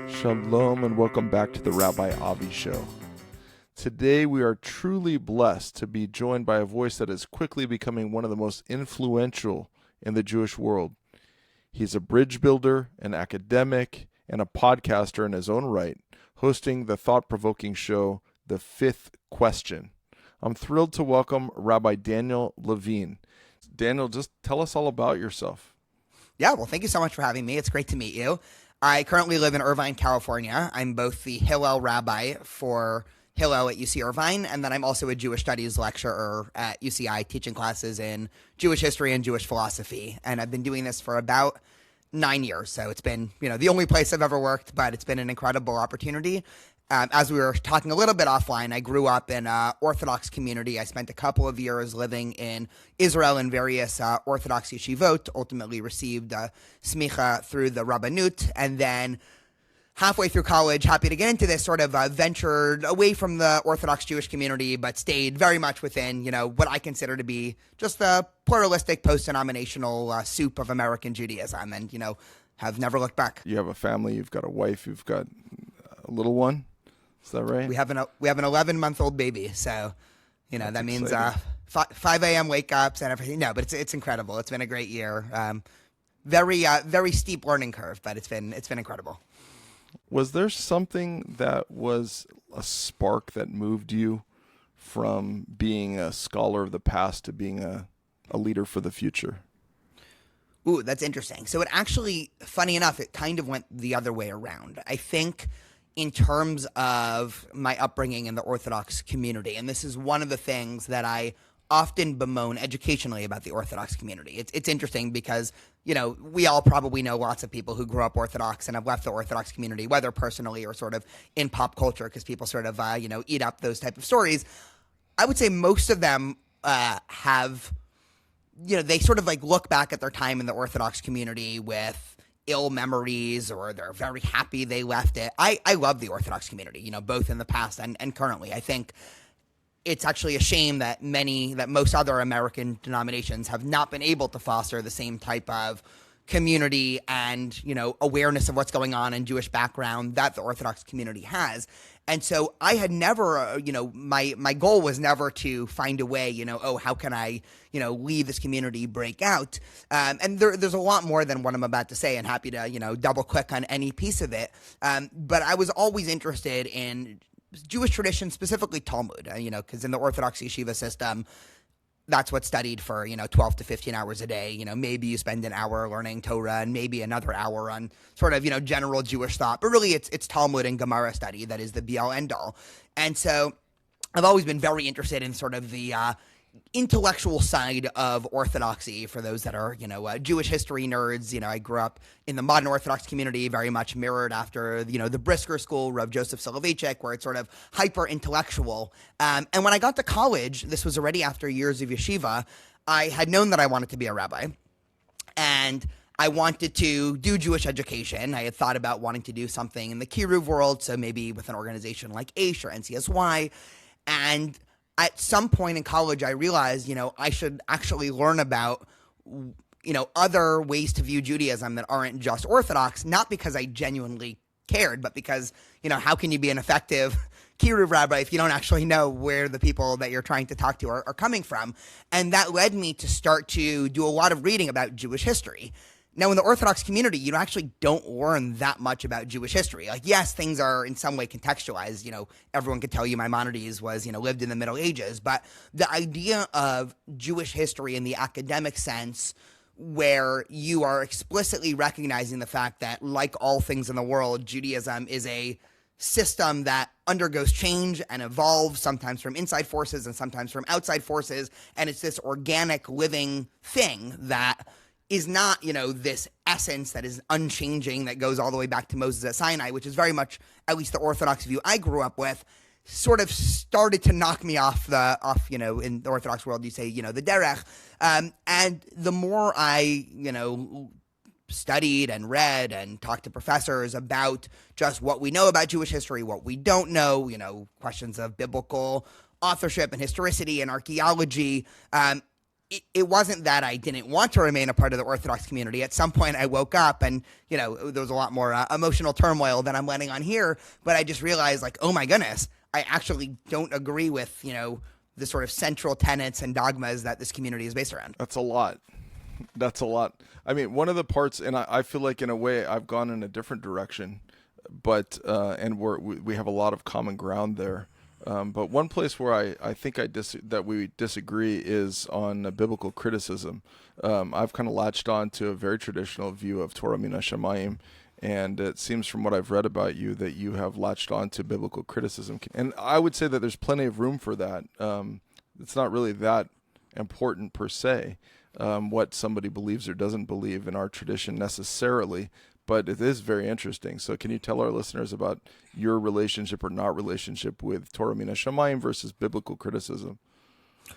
Shalom and welcome back to the Rabbi Avi Show. Today we are truly blessed to be joined by a voice that is quickly becoming one of the most influential in the Jewish world. He's a bridge builder, an academic, and a podcaster in his own right, hosting the thought-provoking show, The Fifth Question. I'm thrilled to welcome Rabbi Daniel Levine. Daniel, just tell us all about yourself. Yeah, well, thank you so much for having me. It's great to meet you. I currently live in Irvine, California. I'm both the Hillel rabbi for Hillel at UC Irvine, and then I'm also a Jewish studies lecturer at UCI, teaching classes in Jewish history and Jewish philosophy. And I've been doing this for about 9 years. So it's been, the only place I've ever worked, but it's been an incredible opportunity. As we were talking a little bit offline, I grew up in an Orthodox community. I spent a couple of years living in Israel in various Orthodox yeshivot, ultimately received smicha through the Rabbanut, and then halfway through college, happy to get into this, sort of ventured away from the Orthodox Jewish community, but stayed very much within, what I consider to be just the pluralistic, post-denominational soup of American Judaism, and, have never looked back. You have a family, you've got a wife, you've got a little one. Is that right? We have an 11-month-old baby, so That's that means exciting. 5 a.m. wake ups and everything. No, but it's incredible. It's been a great year. Very steep learning curve, but it's been incredible. Was there something that was a spark that moved you from being a scholar of the past to being a leader for the future? Ooh, that's interesting. So it actually, funny enough, it kind of went the other way around. I think in terms of my upbringing in the Orthodox community, and this is one of the things that I often bemoan educationally about the Orthodox community. It's interesting because, we all probably know lots of people who grew up Orthodox and have left the Orthodox community, whether personally or sort of in pop culture, because people sort of, eat up those type of stories. I would say most of them have, they sort of like look back at their time in the Orthodox community with ill memories, or they're very happy they left it. I love the Orthodox community, both in the past and currently. I think it's actually a shame that most other American denominations have not been able to foster the same type of community and, awareness of what's going on in Jewish background that the Orthodox community has. And so I had never, my goal was never to find a way, how can I, leave this community, break out? And there's a lot more than what I'm about to say, and happy to, double click on any piece of it. But I was always interested in Jewish tradition, specifically Talmud, because in the Orthodox yeshiva system, that's what's studied for, 12 to 15 hours a day. Maybe you spend an hour learning Torah and maybe another hour on sort of, general Jewish thought. But really, it's Talmud and Gemara study that is the be-all, end-all. And so I've always been very interested in sort of the intellectual side of Orthodoxy for those that are, Jewish history nerds. I grew up in the modern Orthodox community, very much mirrored after, the Brisker school, Rav Joseph Soloveitchik, where it's sort of hyper intellectual. And when I got to college, this was already after years of yeshiva, I had known that I wanted to be a rabbi. And I wanted to do Jewish education. I had thought about wanting to do something in the Kiruv world, so maybe with an organization like AISH or NCSY. And at some point in college, I realized, I should actually learn about, other ways to view Judaism that aren't just Orthodox, not because I genuinely cared, but because, how can you be an effective Kiruv rabbi if you don't actually know where the people that you're trying to talk to are coming from? And that led me to start to do a lot of reading about Jewish history. Now, in the Orthodox community, you actually don't learn that much about Jewish history. Like, yes, things are in some way contextualized. Everyone could tell you Maimonides was, lived in the Middle Ages. But the idea of Jewish history in the academic sense, where you are explicitly recognizing the fact that, like all things in the world, Judaism is a system that undergoes change and evolves, sometimes from inside forces and sometimes from outside forces. And it's this organic living thing that is not, this essence that is unchanging that goes all the way back to Moses at Sinai, which is very much, at least the Orthodox view I grew up with, sort of started to knock me off, in the Orthodox world, you say, the derech. And the more I, studied and read and talked to professors about just what we know about Jewish history, what we don't know, questions of biblical authorship and historicity and archaeology, it wasn't that I didn't want to remain a part of the Orthodox community. At some point I woke up and, there was a lot more emotional turmoil than I'm letting on here. But I just realized, like, oh my goodness, I actually don't agree with, the sort of central tenets and dogmas that this community is based around. That's a lot. That's a lot. I mean, one of the parts, and I feel like in a way I've gone in a different direction, but and we have a lot of common ground there. But one place where I think that we disagree is on biblical criticism. I've kind of latched on to a very traditional view of Torah Mina Shamayim, and it seems from what I've read about you that you have latched on to biblical criticism. And I would say that there's plenty of room for that. It's not really that important per se, what somebody believes or doesn't believe in our tradition necessarily, but it is very interesting. So can you tell our listeners about your relationship or not relationship with Torah Mina Shamayim versus biblical criticism?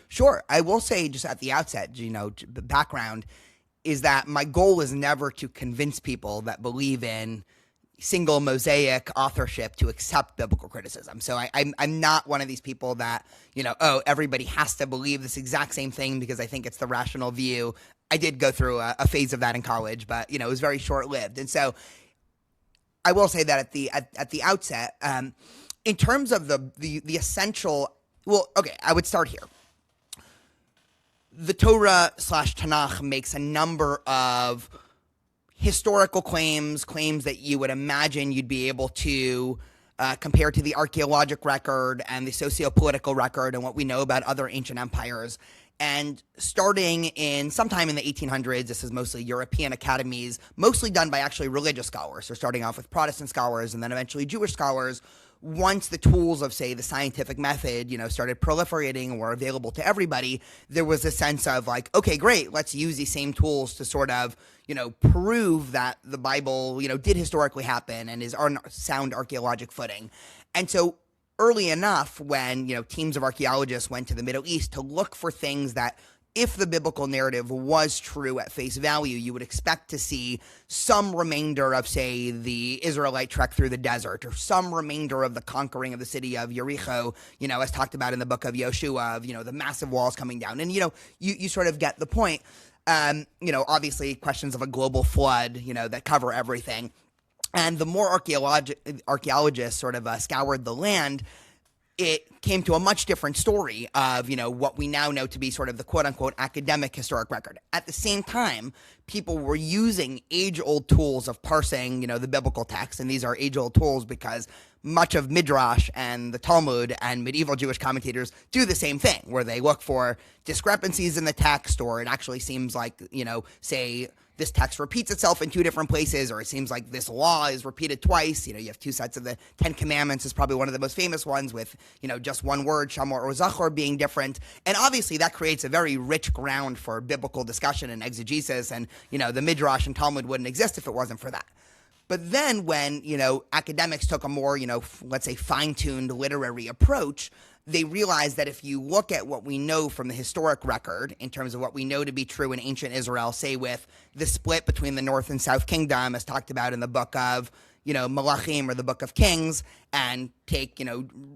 Sure. I will say just at the outset, the background is that my goal is never to convince people that believe in single mosaic authorship to accept biblical criticism. So I'm not one of these people that, everybody has to believe this exact same thing because I think it's the rational view. I did go through a phase of that in college, but, it was very short-lived. And so I will say that at the outset, in terms of the essential, I would start here. The Torah/Tanakh makes a number of historical claims that you would imagine you'd be able to compare to the archaeologic record and the socio-political record and what we know about other ancient empires. And starting in sometime in the 1800s, this is mostly European academies, mostly done by actually religious scholars. So starting off with Protestant scholars and then eventually Jewish scholars. Once the tools of, say, the scientific method, started proliferating and were available to everybody, there was a sense of like, okay, great, let's use these same tools to sort of, prove that the Bible, did historically happen and is on sound archaeologic footing. And so early enough when, teams of archaeologists went to the Middle East to look for things that, if the biblical narrative was true at face value, you would expect to see some remainder of, say, the Israelite trek through the desert, or some remainder of the conquering of the city of Jericho, as talked about in the book of Yoshua, of, the massive walls coming down. And, you sort of get the point. Obviously questions of a global flood, that cover everything. And the more archaeologists sort of scoured the land, it came to a much different story of, what we now know to be sort of the quote-unquote academic historic record. At the same time, people were using age-old tools of parsing, the biblical text, and these are age-old tools because much of Midrash and the Talmud and medieval Jewish commentators do the same thing, where they look for discrepancies in the text, or it actually seems like, say, this text repeats itself in two different places, or it seems like this law is repeated twice. You have two sets of the Ten Commandments is probably one of the most famous ones with, just one word, Shamor or Zachor, being different. And obviously that creates a very rich ground for biblical discussion and exegesis. And, the Midrash and Talmud wouldn't exist if it wasn't for that. But then when, academics took a more, let's say fine-tuned literary approach, they realized that if you look at what we know from the historic record in terms of what we know to be true in ancient Israel, say with the split between the North and South Kingdom as talked about in the book of, Malachim or the book of Kings, and take,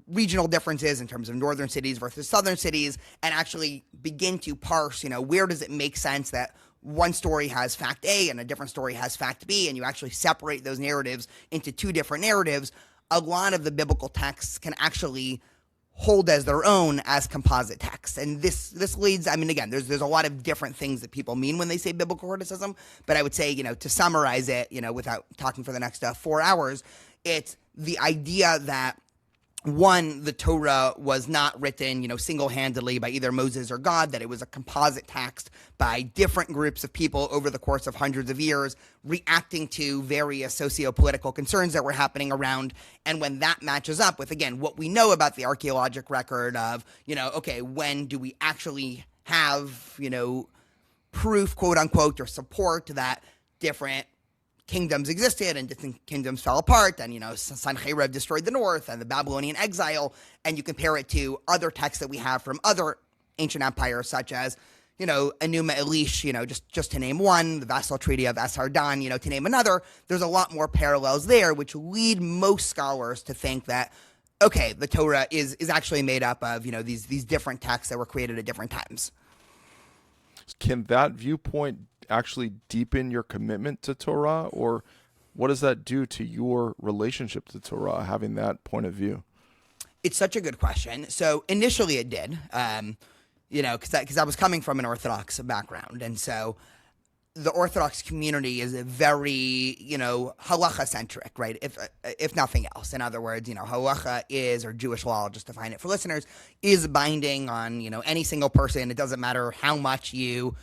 regional differences in terms of northern cities versus southern cities, and actually begin to parse, where does it make sense that one story has fact A and a different story has fact B, and you actually separate those narratives into two different narratives. A lot of the biblical texts can actually hold as their own as composite texts. And this leads, again, there's a lot of different things that people mean when they say biblical criticism, but I would say, to summarize it, without talking for the next 4 hours, it's the idea that, one, the Torah was not written, single-handedly by either Moses or God, that it was a composite text by different groups of people over the course of hundreds of years, reacting to various socio-political concerns that were happening around. And when that matches up with, again, what we know about the archaeologic record of, okay, when do we actually have, proof, quote-unquote, or support that different kingdoms existed and different kingdoms fell apart, and Sanherib destroyed the north and the Babylonian exile, and you compare it to other texts that we have from other ancient empires such as Enuma Elish, just to name one, the vassal treaty of Esarhaddon, to name another. There's a lot more parallels there, which lead most scholars to think that, okay, the Torah is actually made up of these different texts that were created at different times. Can that viewpoint actually deepen your commitment to Torah, or what does that do to your relationship to Torah, having that point of view? It's such a good question. So initially it did, because I was coming from an Orthodox background. And so the Orthodox community is a very, halacha-centric, right? If nothing else. In other words, halacha is, or Jewish law, I'll just define it for listeners, is binding on, any single person. It doesn't matter how much you,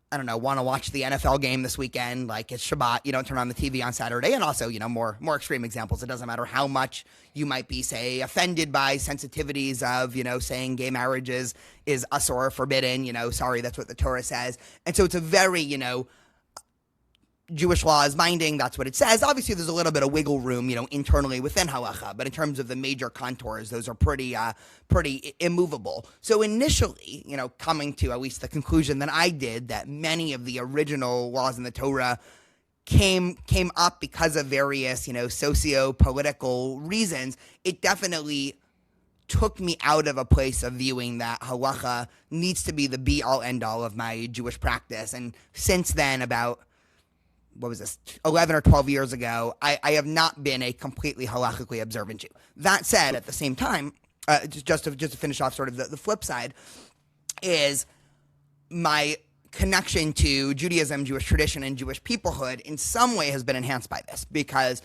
want to watch the NFL game this weekend, like it's Shabbat, you don't turn on the TV on Saturday. And also, more extreme examples. It doesn't matter how much you might be, say, offended by sensitivities of, saying gay marriage is asur or forbidden, sorry, that's what the Torah says. And so it's a very, Jewish law is binding, that's what it says. Obviously, there's a little bit of wiggle room, internally within halacha, but in terms of the major contours, those are pretty immovable. So initially, coming to at least the conclusion that I did, that many of the original laws in the Torah came up because of various, socio-political reasons, it definitely took me out of a place of viewing that halacha needs to be the be-all, end-all of my Jewish practice. And since then, about 11 or 12 years ago, I have not been a completely halakhically observant Jew. That said, at the same time, just to finish off sort of the flip side, is my connection to Judaism, Jewish tradition, and Jewish peoplehood in some way has been enhanced by this, because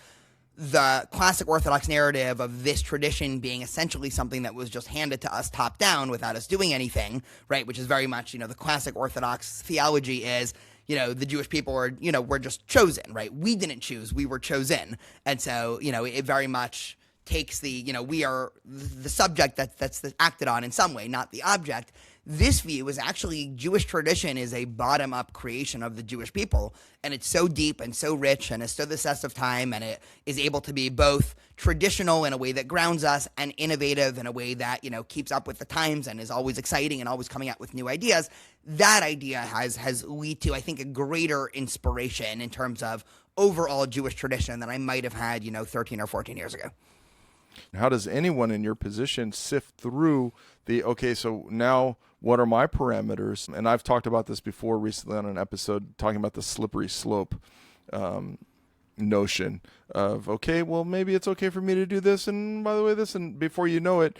the classic Orthodox narrative of this tradition being essentially something that was just handed to us top down without us doing anything, right, which is very much, the classic Orthodox theology is, the Jewish people are, we're just chosen, right? We didn't choose, we were chosen. And so, it very much takes the, we are the subject that's acted on in some way, not the object. This view is actually, Jewish tradition is a bottom-up creation of the Jewish people, and it's so deep and so rich and has stood the test of time, and it is able to be both traditional in a way that grounds us and innovative in a way that, keeps up with the times and is always exciting and always coming out with new ideas. That idea has led to, I think, a greater inspiration in terms of overall Jewish tradition than I might have had, 13 or 14 years ago. How does anyone in your position sift through so now what are my parameters? And I've talked about this before recently on an episode, talking about the slippery slope notion of, maybe it's okay for me to do this, and by the way, this, and before you know it,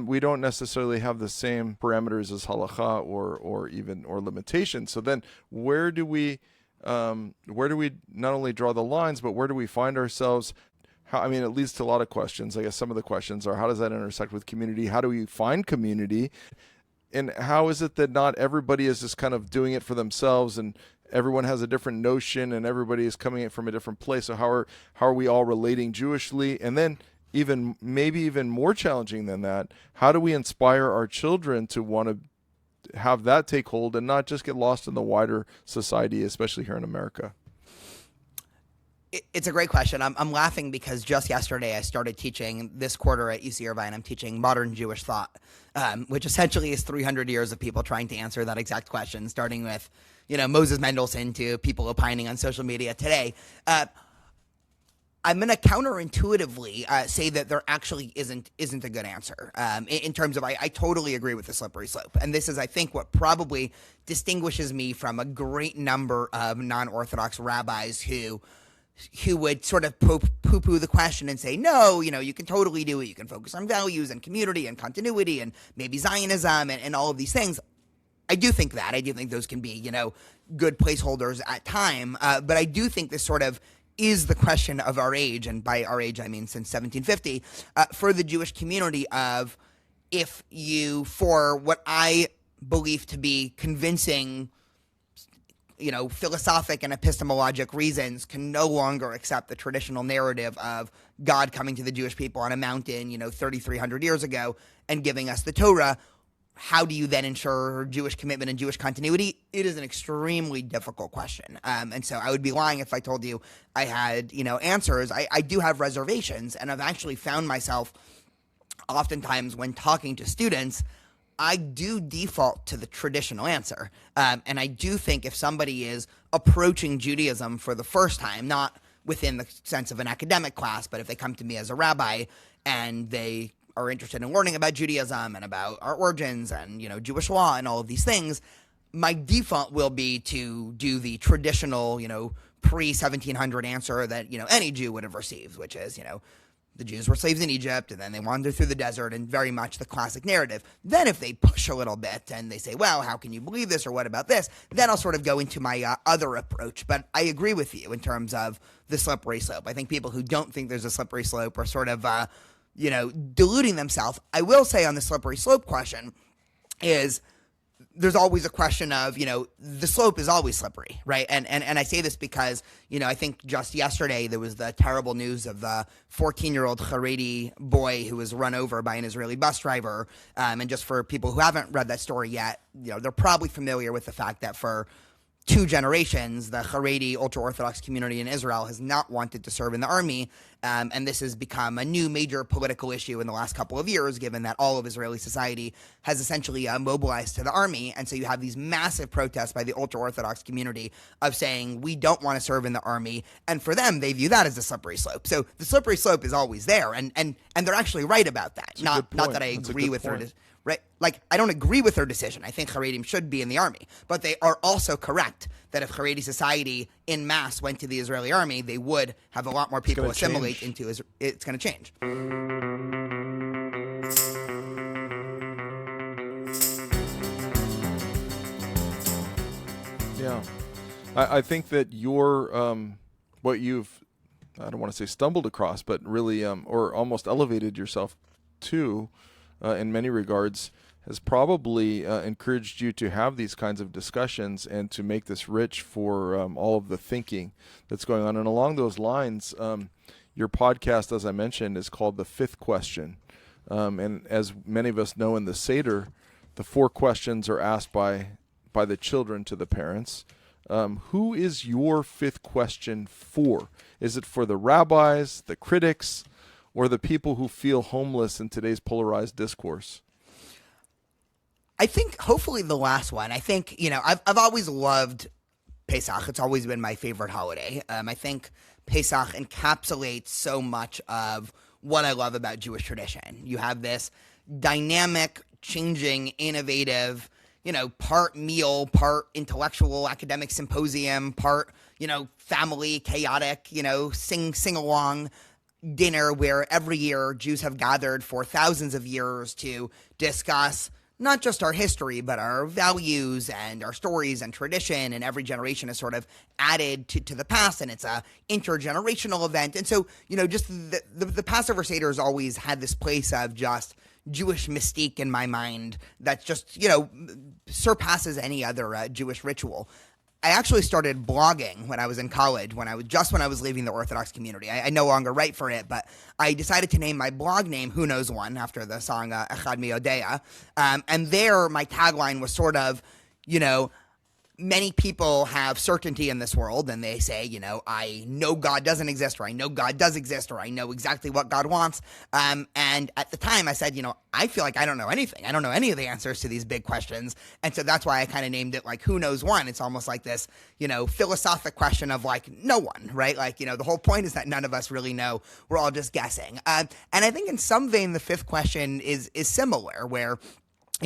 we don't necessarily have the same parameters as halakha or limitations. So then where do we not only draw the lines, but where do we find ourselves? It leads to a lot of questions. I guess some of the questions are, how does that intersect with community? How do we find community? And how is it that not everybody is just kind of doing it for themselves, and everyone has a different notion, and everybody is coming in from a different place? So how are we all relating Jewishly? And then maybe even more challenging than that, how do we inspire our children to want to have that take hold and not just get lost in the wider society, especially here in America? It's a great question. I'm laughing because just yesterday I started teaching this quarter at UC Irvine. I'm teaching modern Jewish thought, which essentially is 300 years of people trying to answer that exact question, starting with, Moses Mendelssohn to people opining on social media today. I'm going to counterintuitively say that there actually isn't a good answer in terms of I totally agree with the slippery slope. And this is, I think, what probably distinguishes me from a great number of non-Orthodox rabbis who would sort of poo-poo the question and say, no, you can totally do it. You can focus on values and community and continuity and maybe Zionism and all of these things. I do think that. I do think those can be, good placeholders at time. But I do think this sort of is the question of our age, and by our age I mean since 1750, for the Jewish community of, if you, for what I believe to be convincing philosophic and epistemologic reasons, can no longer accept the traditional narrative of God coming to the Jewish people on a mountain, 3,300 years ago and giving us the Torah. How do you then ensure Jewish commitment and Jewish continuity? It is an extremely difficult question. And so I would be lying if I told you I had, answers. I do have reservations, and I've actually found myself oftentimes when talking to students, I do default to the traditional answer. And I do think if somebody is approaching Judaism for the first time, not within the sense of an academic class, but if they come to me as a rabbi and they are interested in learning about Judaism and about our origins and, Jewish law and all of these things, my default will be to do the traditional, pre-1700 answer that, any Jew would have received, which is, the Jews were slaves in Egypt, and then they wandered through the desert, and very much the classic narrative. Then if they push a little bit and they say, well, how can you believe this, or what about this? Then I'll sort of go into my other approach. But I agree with you in terms of the slippery slope. I think people who don't think there's a slippery slope are sort of, deluding themselves. I will say on the slippery slope question is there's always a question of, the slope is always slippery, right? And I say this because, I think just yesterday there was the terrible news of the 14-year-old Haredi boy who was run over by an Israeli bus driver. And just for people who haven't read that story yet, they're probably familiar with the fact that for 2 generations, the Haredi ultra-Orthodox community in Israel has not wanted to serve in the army, and this has become a new major political issue in the last couple of years, given that all of Israeli society has essentially mobilized to the army, and so you have these massive protests by the ultra-Orthodox community of saying, we don't want to serve in the army, and for them, they view that as a slippery slope. So the slippery slope is always there, and they're actually right about that. Not that I agree with their right? Like, I don't agree with their decision. I think Haredim should be in the army. But they are also correct that if Haredi society in mass went to the Israeli army, they would have a lot more people assimilate into Israel. It's going to change. Yeah. I think that your, what you've, I don't want to say stumbled across, but really, or almost elevated yourself to, in many regards, has probably encouraged you to have these kinds of discussions and to make this rich for all of the thinking that's going on. And along those lines, your podcast, as I mentioned, is called The Fifth Question. And as many of us know in the Seder, the 4 questions are asked by the children to the parents. Who is your 5th question for? Is it for the rabbis, the critics, or the people who feel homeless in today's polarized discourse? I think hopefully the last one. I think, I've always loved Pesach. It's always been my favorite holiday. I think Pesach encapsulates so much of what I love about Jewish tradition. You have this dynamic, changing, innovative, part meal, part intellectual academic symposium, part, family, chaotic, sing along dinner where every year Jews have gathered for thousands of years to discuss not just our history, but our values and our stories and tradition, and every generation is sort of added to the past, and it's a intergenerational event. And so, just the Passover Seder has always had this place of just Jewish mystique in my mind that just, surpasses any other Jewish ritual. I actually started blogging when I was in college, when I was leaving the Orthodox community. I no longer write for it, but I decided to name my blog name Who Knows One after the song Echad Miodea. And there my tagline was sort of, many people have certainty in this world, and they say, I know God doesn't exist, or I know God does exist, or I know exactly what God wants. And at the time I said, I feel like I don't know anything. I don't know any of the answers to these big questions. And so that's why I kind of named it like Who Knows One. It's almost like this, philosophic question of like no one, right? Like, the whole point is that none of us really know. We're all just guessing. And I think in some vein, the 5th question is similar, where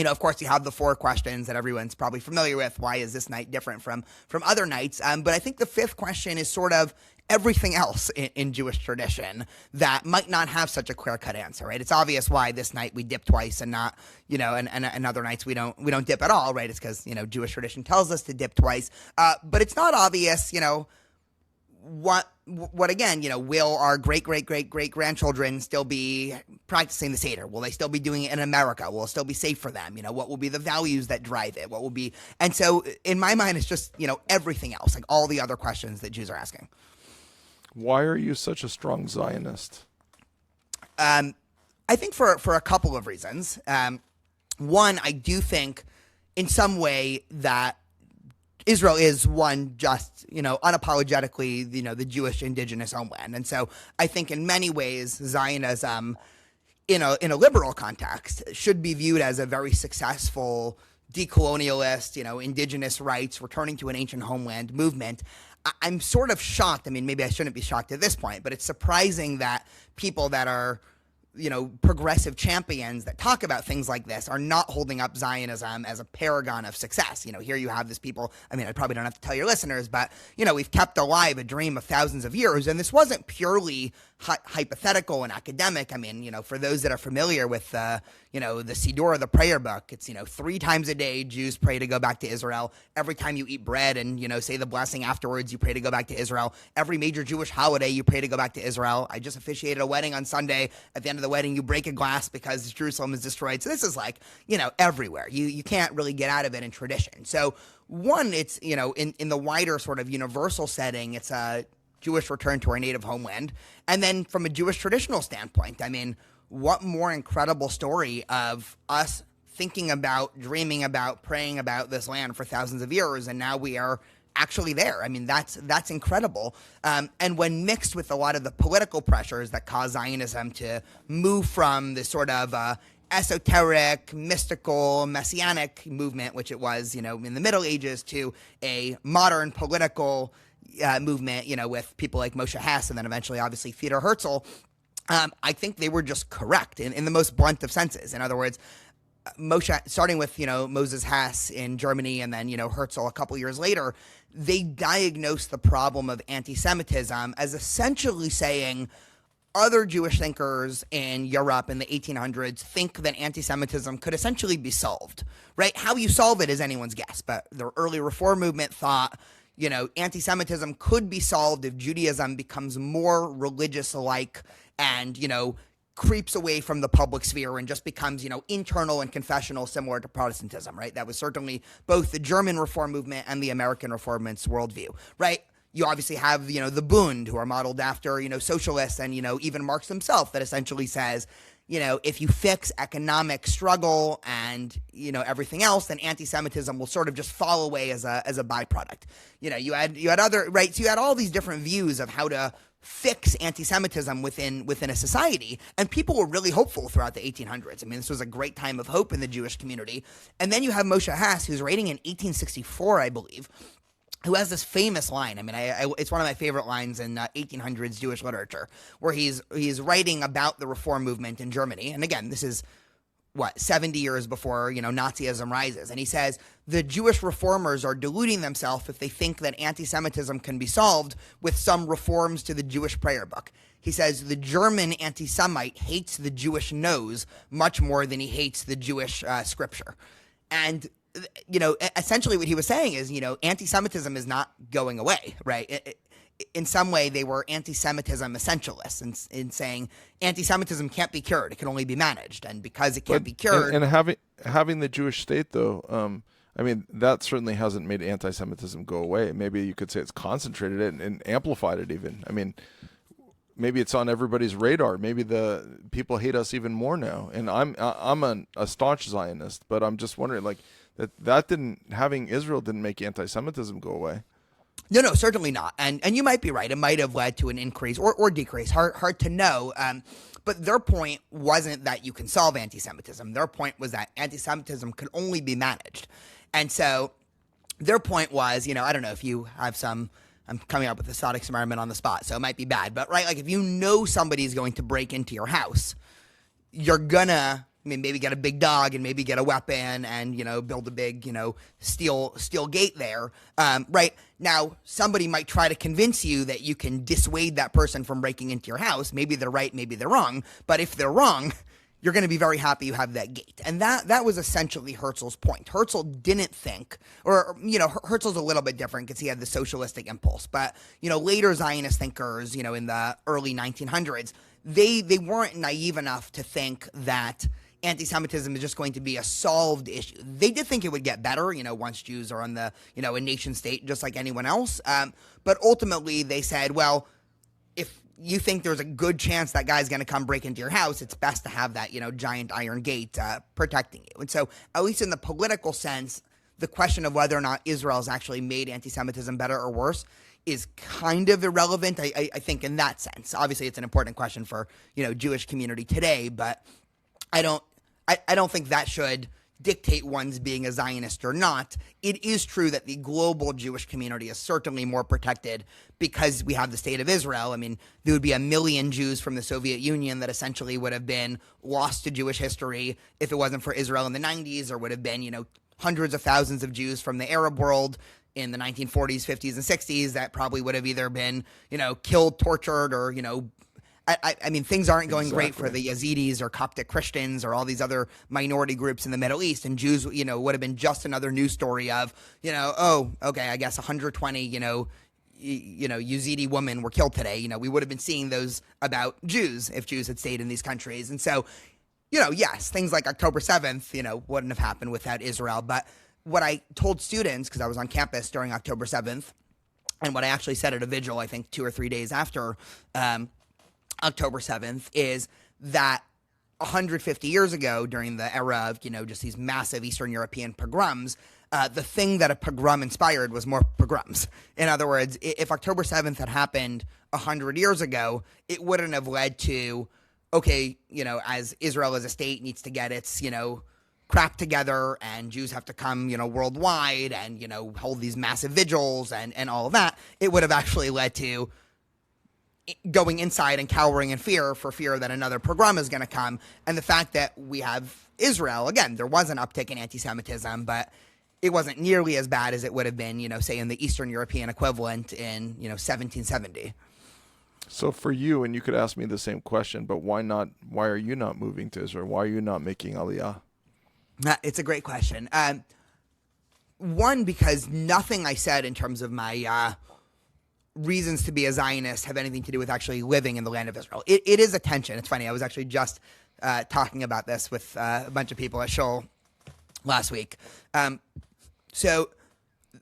of course, you have the 4 questions that everyone's probably familiar with. Why is this night different from other nights? But I think the 5th question is sort of everything else in Jewish tradition that might not have such a clear-cut answer, right? It's obvious why this night we dip twice and not, and other nights we don't dip at all, right? It's because, Jewish tradition tells us to dip twice. But it's not obvious, what again, will our great-great-great-great-grandchildren still be practicing the Seder? Will they still be doing it in America? Will it still be safe for them? What will be the values that drive it? What will be, and so in my mind, it's just, everything else, like all the other questions that Jews are asking. Why are you such a strong Zionist? I think for a couple of reasons. One, I do think in some way that Israel is one just, unapologetically, the Jewish indigenous homeland. And so I think in many ways, Zionism in a liberal context should be viewed as a very successful decolonialist, indigenous rights, returning to an ancient homeland movement. I'm sort of shocked. I mean, maybe I shouldn't be shocked at this point, but it's surprising that people that are progressive champions that talk about things like this are not holding up Zionism as a paragon of success. Here you have this people, I probably don't have to tell your listeners, but, we've kept alive a dream of thousands of years. And this wasn't purely hypothetical and academic. For those that are familiar with, the Siddur, the prayer book, it's, 3 times a day, Jews pray to go back to Israel. Every time you eat bread and, say the blessing afterwards, you pray to go back to Israel. Every major Jewish holiday, you pray to go back to Israel. I just officiated a wedding on Sunday. At the end of the wedding, you break a glass because Jerusalem is destroyed. So this is like, everywhere. You can't really get out of it in tradition. So one, it's, in the wider sort of universal setting, it's a Jewish return to our native homeland. And then from a Jewish traditional standpoint, what more incredible story of us thinking about, dreaming about, praying about this land for thousands of years, and now we are actually there. That's incredible. And when mixed with a lot of the political pressures that cause Zionism to move from this sort of esoteric, mystical, messianic movement, which it was, in the Middle Ages, to a modern political movement, with people like Moshe Hess and then eventually, obviously, Theodor Herzl, I think they were just correct in the most blunt of senses. In other words, Moshe, starting with, Moses Hess in Germany and then, Herzl a couple years later, they diagnosed the problem of anti-Semitism as essentially saying other Jewish thinkers in Europe in the 1800s think that anti-Semitism could essentially be solved, right? How you solve it is anyone's guess, but the early reform movement thought, anti-Semitism could be solved if Judaism becomes more religious-like and, creeps away from the public sphere and just becomes, internal and confessional, similar to Protestantism, right? That was certainly both the German Reform movement and the American Reform movement's worldview, right? You obviously have, the Bund, who are modeled after, socialists and, even Marx himself, that essentially says, if you fix economic struggle and, everything else, then anti-Semitism will sort of just fall away as a byproduct. You had other, right? So you had all these different views of how to fix anti-Semitism within a society, and people were really hopeful throughout the 1800s. This was a great time of hope in the Jewish community. And then you have Moshe Hess, who's writing in 1864, I believe, who has this famous line. It's one of my favorite lines in 1800s Jewish literature, where he's writing about the reform movement in Germany. And again, this is 70 years before, Nazism rises. And he says, the Jewish reformers are deluding themselves if they think that anti-Semitism can be solved with some reforms to the Jewish prayer book. He says, the German anti-Semite hates the Jewish nose much more than he hates the Jewish scripture. And essentially what he was saying is, anti-Semitism is not going away, right? In some way, they were anti-Semitism essentialists in saying anti-Semitism can't be cured; it can only be managed, and because it can't be cured, and having the Jewish state, though, that certainly hasn't made anti-Semitism go away. Maybe you could say it's concentrated it and amplified it even. Maybe it's on everybody's radar. Maybe the people hate us even more now. And I'm a staunch Zionist, but I'm just wondering, like, having Israel didn't make anti-Semitism go away. No, certainly not. And you might be right. It might have led to an increase or decrease. Hard to know. But their point wasn't that you can solve anti-Semitism. Their point was that anti-Semitism could only be managed. And so their point was, I don't know if you have I'm coming up with a thought experiment on the spot, so it might be bad. But, right, like if you know somebody's going to break into your house, you're gonna maybe get a big dog and maybe get a weapon and, build a big, steel gate there. Right now, somebody might try to convince you that you can dissuade that person from breaking into your house. Maybe they're right, maybe they're wrong. But if they're wrong, you're going to be very happy you have that gate. And that was essentially Herzl's point. Herzl didn't think, or, Herzl's a little bit different because he had the socialistic impulse. But, later Zionist thinkers, in the early 1900s, they weren't naive enough to think that anti-Semitism is just going to be a solved issue. They did think it would get better, once Jews are on the, a nation state just like anyone else. But ultimately they said, well, if you think there's a good chance that guy's going to come break into your house, it's best to have that, giant iron gate protecting you. And so, at least in the political sense, the question of whether or not Israel's actually made anti-Semitism better or worse is kind of irrelevant, I think, in that sense. Obviously, it's an important question for, Jewish community today, but I don't think that should dictate one's being a Zionist or not. It is true that the global Jewish community is certainly more protected because we have the state of Israel. I mean, there would be 1 million Jews from the Soviet Union that essentially would have been lost to Jewish history if it wasn't for Israel in the 90s, or would have been, hundreds of thousands of Jews from the Arab world in the 1940s, 50s, and 60s that probably would have either been, killed, tortured, or, I mean, things aren't going great for the Yazidis or Coptic Christians or all these other minority groups in the Middle East. And Jews, would have been just another news story of, oh, okay, I guess 120, Yazidi women were killed today. We would have been seeing those about Jews if Jews had stayed in these countries. And so, yes, things like October 7th, wouldn't have happened without Israel. But what I told students, because I was on campus during October 7th, and what I actually said at a vigil, I think 2 or 3 days after October 7th, is that 150 years ago, during the era of, just these massive Eastern European pogroms, the thing that a pogrom inspired was more pogroms. In other words, if October 7th had happened 100 years ago, it wouldn't have led to, okay, as Israel as a state needs to get its, crap together, and Jews have to come, worldwide and, hold these massive vigils and all of that. It would have actually led to going inside and cowering in fear for fear that another pogrom is going to come. And the fact that we have Israel, again, there was an uptick in anti-Semitism, but it wasn't nearly as bad as it would have been, say in the Eastern European equivalent in, 1770. So for you, and you could ask me the same question, but why are you not moving to Israel? Why are you not making Aliyah? It's a great question. One, because nothing I said in terms of my reasons to be a Zionist have anything to do with actually living in the land of Israel. It is a tension. It's funny. I was actually just talking about this with a bunch of people at Shul last week. So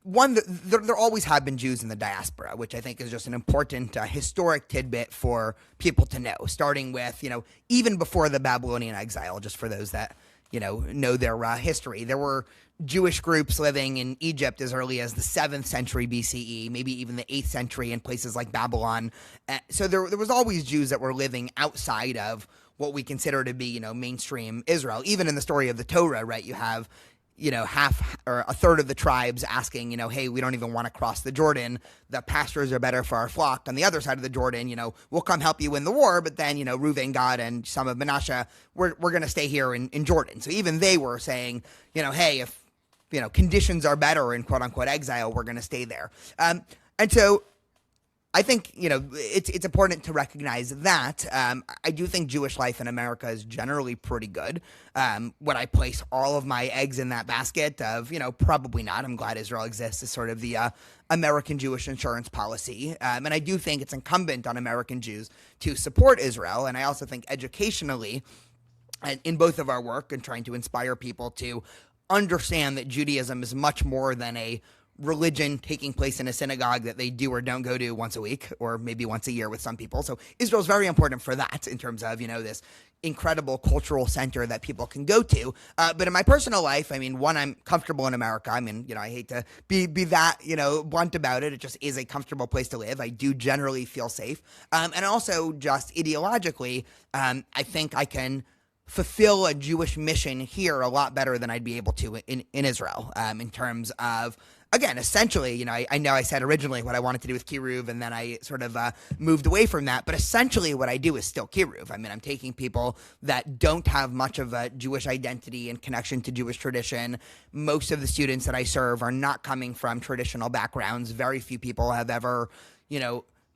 one, there always have been Jews in the diaspora, which I think is just an important historic tidbit for people to know, starting with, even before the Babylonian exile, just for those that, know their history. There were Jewish groups living in Egypt as early as the 7th century BCE, maybe even the 8th century in places like Babylon. So there was always Jews that were living outside of what we consider to be, mainstream Israel. Even in the story of the Torah, right, you have, half or a third of the tribes asking, hey, we don't even want to cross the Jordan. The pastures are better for our flock on the other side of the Jordan. We'll come help you win the war. But then, Reuven, Gad, and some of Manasseh, we're going to stay here in Jordan. So even they were saying, hey, if, conditions are better in quote unquote exile, we're going to stay there. And so I think, it's important to recognize that. I do think Jewish life in America is generally pretty good. Would I place all of my eggs in that basket of, probably not. I'm glad Israel exists as sort of the American Jewish insurance policy. And I do think it's incumbent on American Jews to support Israel. And I also think educationally, in both of our work and trying to inspire people to understand that Judaism is much more than a religion taking place in a synagogue that they do or don't go to once a week or maybe once a year with some people. So Israel is very important for that in terms of, this incredible cultural center that people can go to. But in my personal life, I mean, one, I'm comfortable in America. I mean, I hate to be that, blunt about it. It just is a comfortable place to live. I do generally feel safe. And also just ideologically, I think I can fulfill a Jewish mission here a lot better than I'd be able to in Israel, in terms of, again, essentially, I know I said originally what I wanted to do with Kiruv, and then I sort of moved away from that. But essentially what I do is still Kiruv. I mean, I'm taking people that don't have much of a Jewish identity and connection to Jewish tradition. Most of the students that I serve are not coming from traditional backgrounds. Very few people have ever,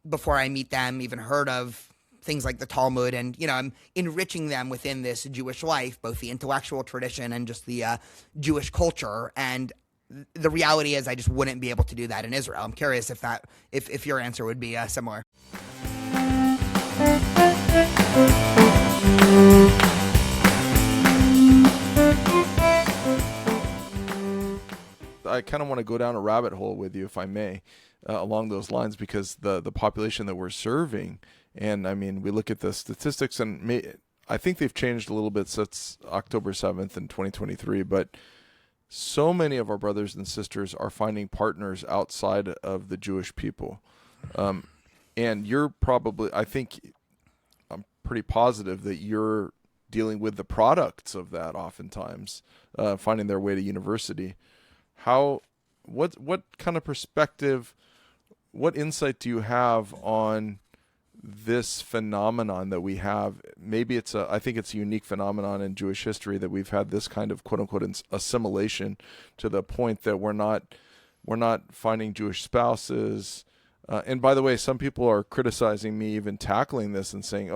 before I meet them, even heard of things like the Talmud. And, I'm enriching them within this Jewish life, both the intellectual tradition and just the Jewish culture. And the reality is I just wouldn't be able to do that in Israel. I'm curious if your answer would be similar. I kind of want to go down a rabbit hole with you, if I may, along those lines, because the population that we're serving, and I mean, we look at the statistics, and I think they've changed a little bit since October 7th in 2023, but so many of our brothers and sisters are finding partners outside of the Jewish people. And you're probably, I'm pretty positive that you're dealing with the products of that oftentimes, finding their way to university. What kind of perspective, what insight do you have on this phenomenon that we have? Maybe I think it's a unique phenomenon in Jewish history that we've had this kind of quote unquote assimilation to the point that we're not finding Jewish spouses. And by the way, some people are criticizing me even tackling this and saying,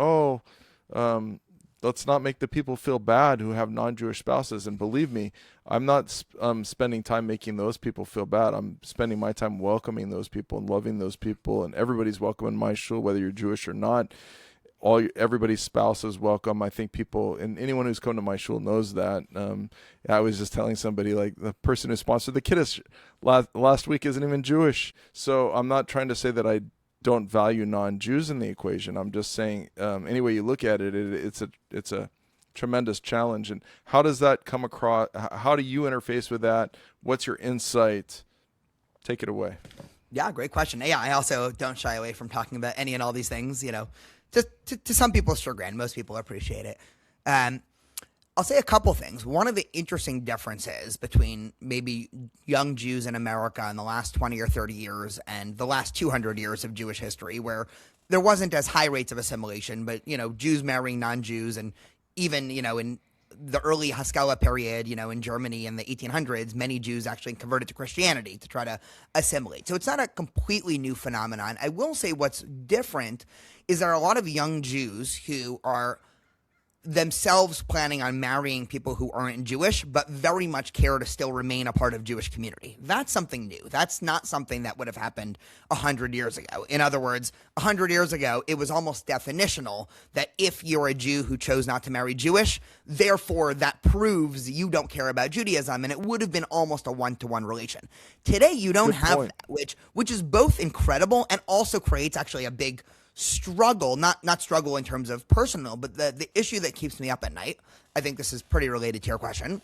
let's not make the people feel bad who have non-Jewish spouses. And believe me, I'm not spending time making those people feel bad. I'm spending my time welcoming those people and loving those people. And everybody's welcome in my shul, whether you're Jewish or not. Everybody's spouse is welcome. I think people, and anyone who's come to my shul knows that. I was just telling somebody, like, the person who sponsored the kiddush last week isn't even Jewish. So I'm not trying to say that I don't value non-Jews in the equation. I'm just saying, any way you look at it, it's a tremendous challenge. And how does that come across? How do you interface with that? What's your insight? Take it away. Yeah, great question. Yeah, I also don't shy away from talking about any and all these things, just to some people's chagrin. Most people appreciate it. I'll say a couple things. One of the interesting differences between maybe young Jews in America in the last 20 or 30 years and the last 200 years of Jewish history, where there wasn't as high rates of assimilation, but, Jews marrying non-Jews, and even, in the early Haskalah period, in Germany in the 1800s, many Jews actually converted to Christianity to try to assimilate. So it's not a completely new phenomenon. I will say what's different is there are a lot of young Jews who are themselves planning on marrying people who aren't Jewish, but very much care to still remain a part of Jewish community. That's something new. That's not something that would have happened 100 years ago. In other words, 100 years ago, it was almost definitional that if you're a Jew who chose not to marry Jewish, therefore that proves you don't care about Judaism, and it would have been almost a one-to-one relation. Today, you don't have that, which is both incredible and also creates actually a big struggle, not struggle in terms of personal, but the issue that keeps me up at night, I think this is pretty related to your question,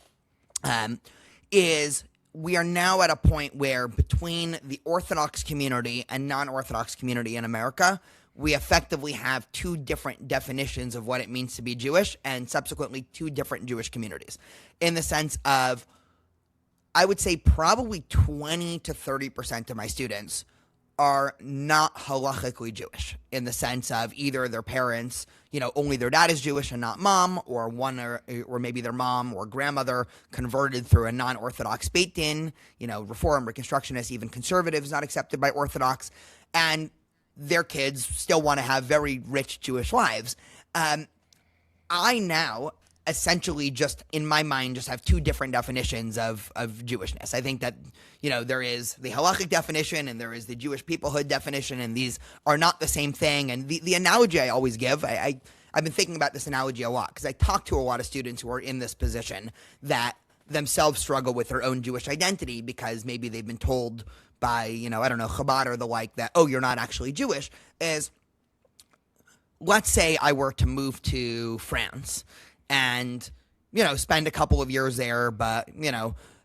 is we are now at a point where between the Orthodox community and non-Orthodox community in America, we effectively have two different definitions of what it means to be Jewish, and subsequently two different Jewish communities, in the sense of, I would say probably 20 to 30% of my students are not halachically Jewish, in the sense of either their parents, only their dad is Jewish and not mom, or or maybe their mom or grandmother converted through a non-Orthodox Beit Din, Reform, Reconstructionist, even conservatives not accepted by Orthodox, and their kids still want to have very rich Jewish lives. I now essentially just, in my mind, just have two different definitions of Jewishness. I think that, there is the halachic definition and there is the Jewish peoplehood definition, and these are not the same thing. And the analogy I always give, I've been thinking about this analogy a lot because I talk to a lot of students who are in this position that themselves struggle with their own Jewish identity because maybe they've been told by, Chabad or the like that, oh, you're not actually Jewish, is, let's say I were to move to France and, spend a couple of years there, but,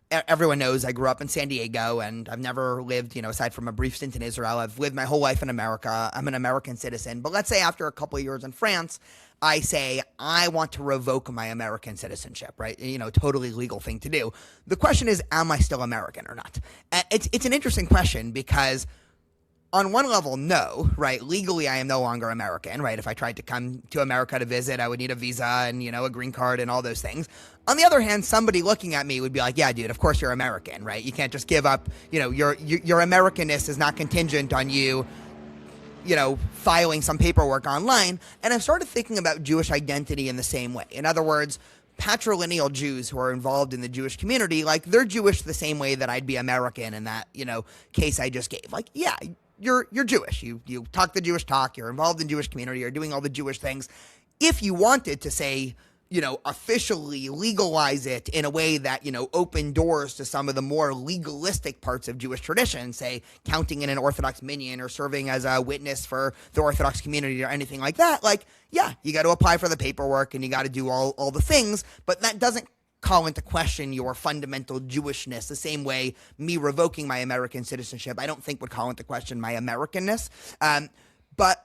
everyone knows I grew up in San Diego and I've never lived, aside from a brief stint in Israel, I've lived my whole life in America. I'm an American citizen. But let's say after a couple of years in France, I say, I want to revoke my American citizenship, right? Totally legal thing to do. The question is, am I still American or not? It's an interesting question because on one level, no, right? Legally, I am no longer American, right? If I tried to come to America to visit, I would need a visa and, a green card and all those things. On the other hand, somebody looking at me would be like, yeah, dude, of course you're American, right? You can't just give up, your Americanness is not contingent on you, filing some paperwork online. And I've started thinking about Jewish identity in the same way. In other words, patrilineal Jews who are involved in the Jewish community, like, they're Jewish the same way that I'd be American in that, case I just gave. Like, yeah, you're Jewish. You talk the Jewish talk. You're involved in Jewish community. You're doing all the Jewish things. If you wanted to say, officially legalize it in a way that, open doors to some of the more legalistic parts of Jewish tradition, say counting in an Orthodox minyan or serving as a witness for the Orthodox community or anything like that, like, yeah, you got to apply for the paperwork and you got to do all the things, but that doesn't call into question your fundamental Jewishness the same way me revoking my American citizenship, I don't think would call into question my Americanness. But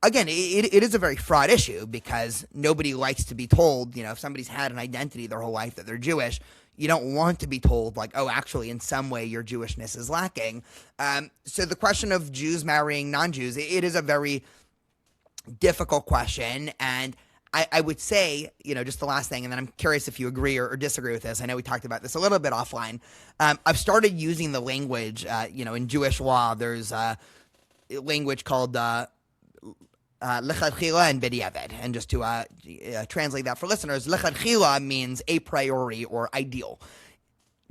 again, it is a very fraught issue because nobody likes to be told, if somebody's had an identity their whole life that they're Jewish, you don't want to be told like, oh, actually, in some way, your Jewishness is lacking. So the question of Jews marrying non-Jews, it is a very difficult question. And I would say, just the last thing, and then I'm curious if you agree or disagree with this. I know we talked about this a little bit offline. I've started using the language, in Jewish law, there's a language called lechatchila and b'diavad. And just to translate that for listeners, lechatchila means a priori or ideal.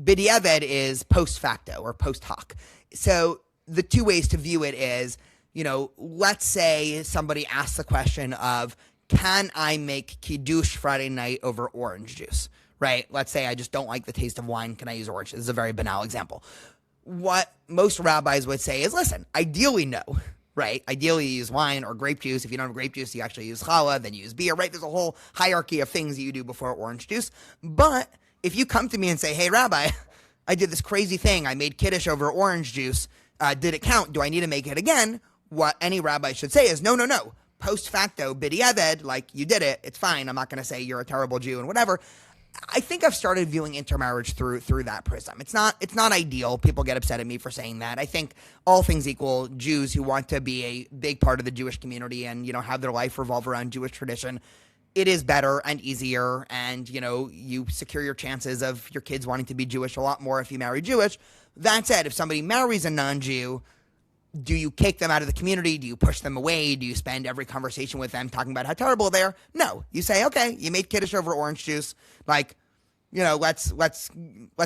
B'diavad is post facto or post hoc. So the two ways to view it is, let's say somebody asks the question of, can I make kiddush Friday night over orange juice, right? Let's say I just don't like the taste of wine. Can I use orange? This is a very banal example. What most rabbis would say is, listen, ideally no, right? Ideally you use wine or grape juice. If you don't have grape juice, you actually use challah, then you use beer, right? There's a whole hierarchy of things that you do before orange juice. But if you come to me and say, hey, Rabbi, I did this crazy thing. I made kiddush over orange juice. Did it count? Do I need to make it again? What any rabbi should say is, no. Post facto, b'diavad, like you did it, it's fine. I'm not going to say you're a terrible Jew and whatever. I think I've started viewing intermarriage through that prism. It's not ideal. People get upset at me for saying that. I think all things equal, Jews who want to be a big part of the Jewish community and, have their life revolve around Jewish tradition, it is better and easier. And, you secure your chances of your kids wanting to be Jewish a lot more if you marry Jewish. That said, if somebody marries a non-Jew, do you kick them out of the community? Do you push them away? Do you spend every conversation with them talking about how terrible they are? No. You say, okay, you made kiddush over orange juice. Like, let's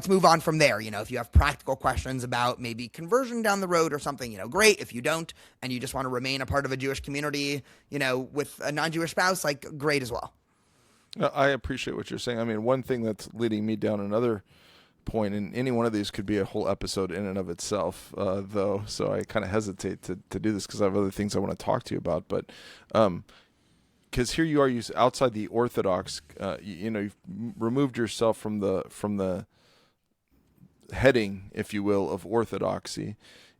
move on from there. If you have practical questions about maybe conversion down the road or something, great. If you don't, and you just want to remain a part of a Jewish community, with a non-Jewish spouse, like, great as well. I appreciate what you're saying. I mean, one thing that's leading me down another point, and any one of these could be a whole episode in and of itself, though, so I kind of hesitate to do this because I have other things I want to talk to you about. But because here you are, outside the Orthodox, you've removed yourself from the heading, if you will, of Orthodoxy.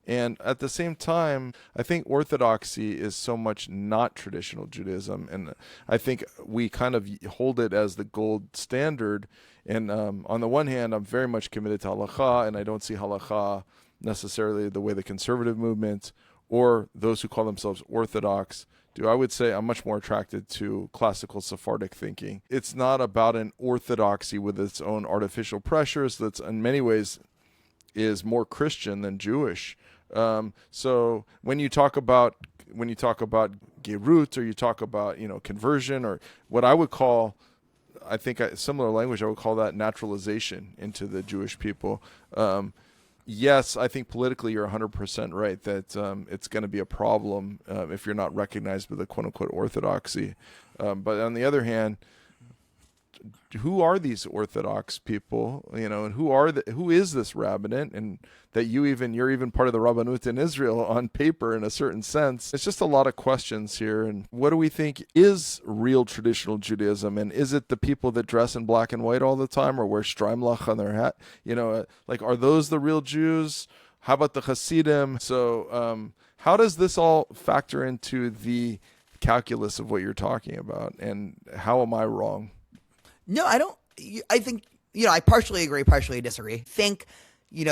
And at the same time, I think Orthodoxy is so much not traditional Judaism, and I think we kind of hold it as the gold standard. And on the one hand, I'm very much committed to halakha, and I don't see halakha necessarily the way the conservative movement or those who call themselves Orthodox do. I would say I'm much more attracted to classical Sephardic thinking. It's not about an orthodoxy with its own artificial pressures that's in many ways is more Christian than Jewish. So when you talk about gerut, or you talk about conversion, or what I would call, I think similar language, I would call that naturalization into the Jewish people. Yes, I think politically you're 100% right that it's going to be a problem if you're not recognized with the quote-unquote orthodoxy. But on the other hand, who are these Orthodox people, and who is this rabbinate, and that you're even part of the Rabbanut in Israel on paper in a certain sense? It's just a lot of questions here. And what do we think is real traditional Judaism? And is it the people that dress in black and white all the time or wear streimlach on their hat? Are those the real Jews? How about the Hasidim? So how does this all factor into the calculus of what you're talking about? And how am I wrong? No, I don't. I think, I partially agree, partially disagree. Think,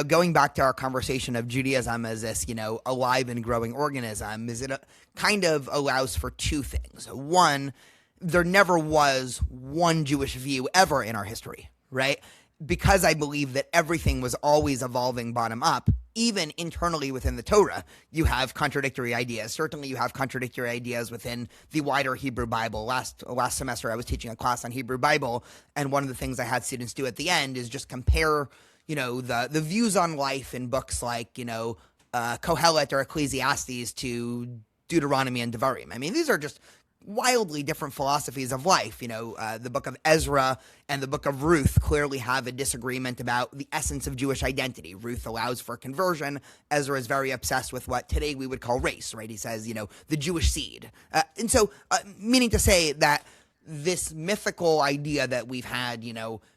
going back to our conversation of Judaism as this, alive and growing organism, is it kind of allows for two things. One, there never was one Jewish view ever in our history, right? Because I believe that everything was always evolving bottom up, even internally within the Torah, you have contradictory ideas. Certainly you have contradictory ideas within the wider Hebrew Bible. Last semester I was teaching a class on Hebrew Bible, and one of the things I had students do at the end is just compare, the views on life in books like, Kohelet or Ecclesiastes to Deuteronomy and Devarim. I mean, these are just wildly different philosophies of life. The book of Ezra and the book of Ruth clearly have a disagreement about the essence of Jewish identity. Ruth allows for conversion. Ezra is very obsessed with what today we would call race, right? He says, the Jewish seed. And so, meaning to say that this mythical idea that we've had,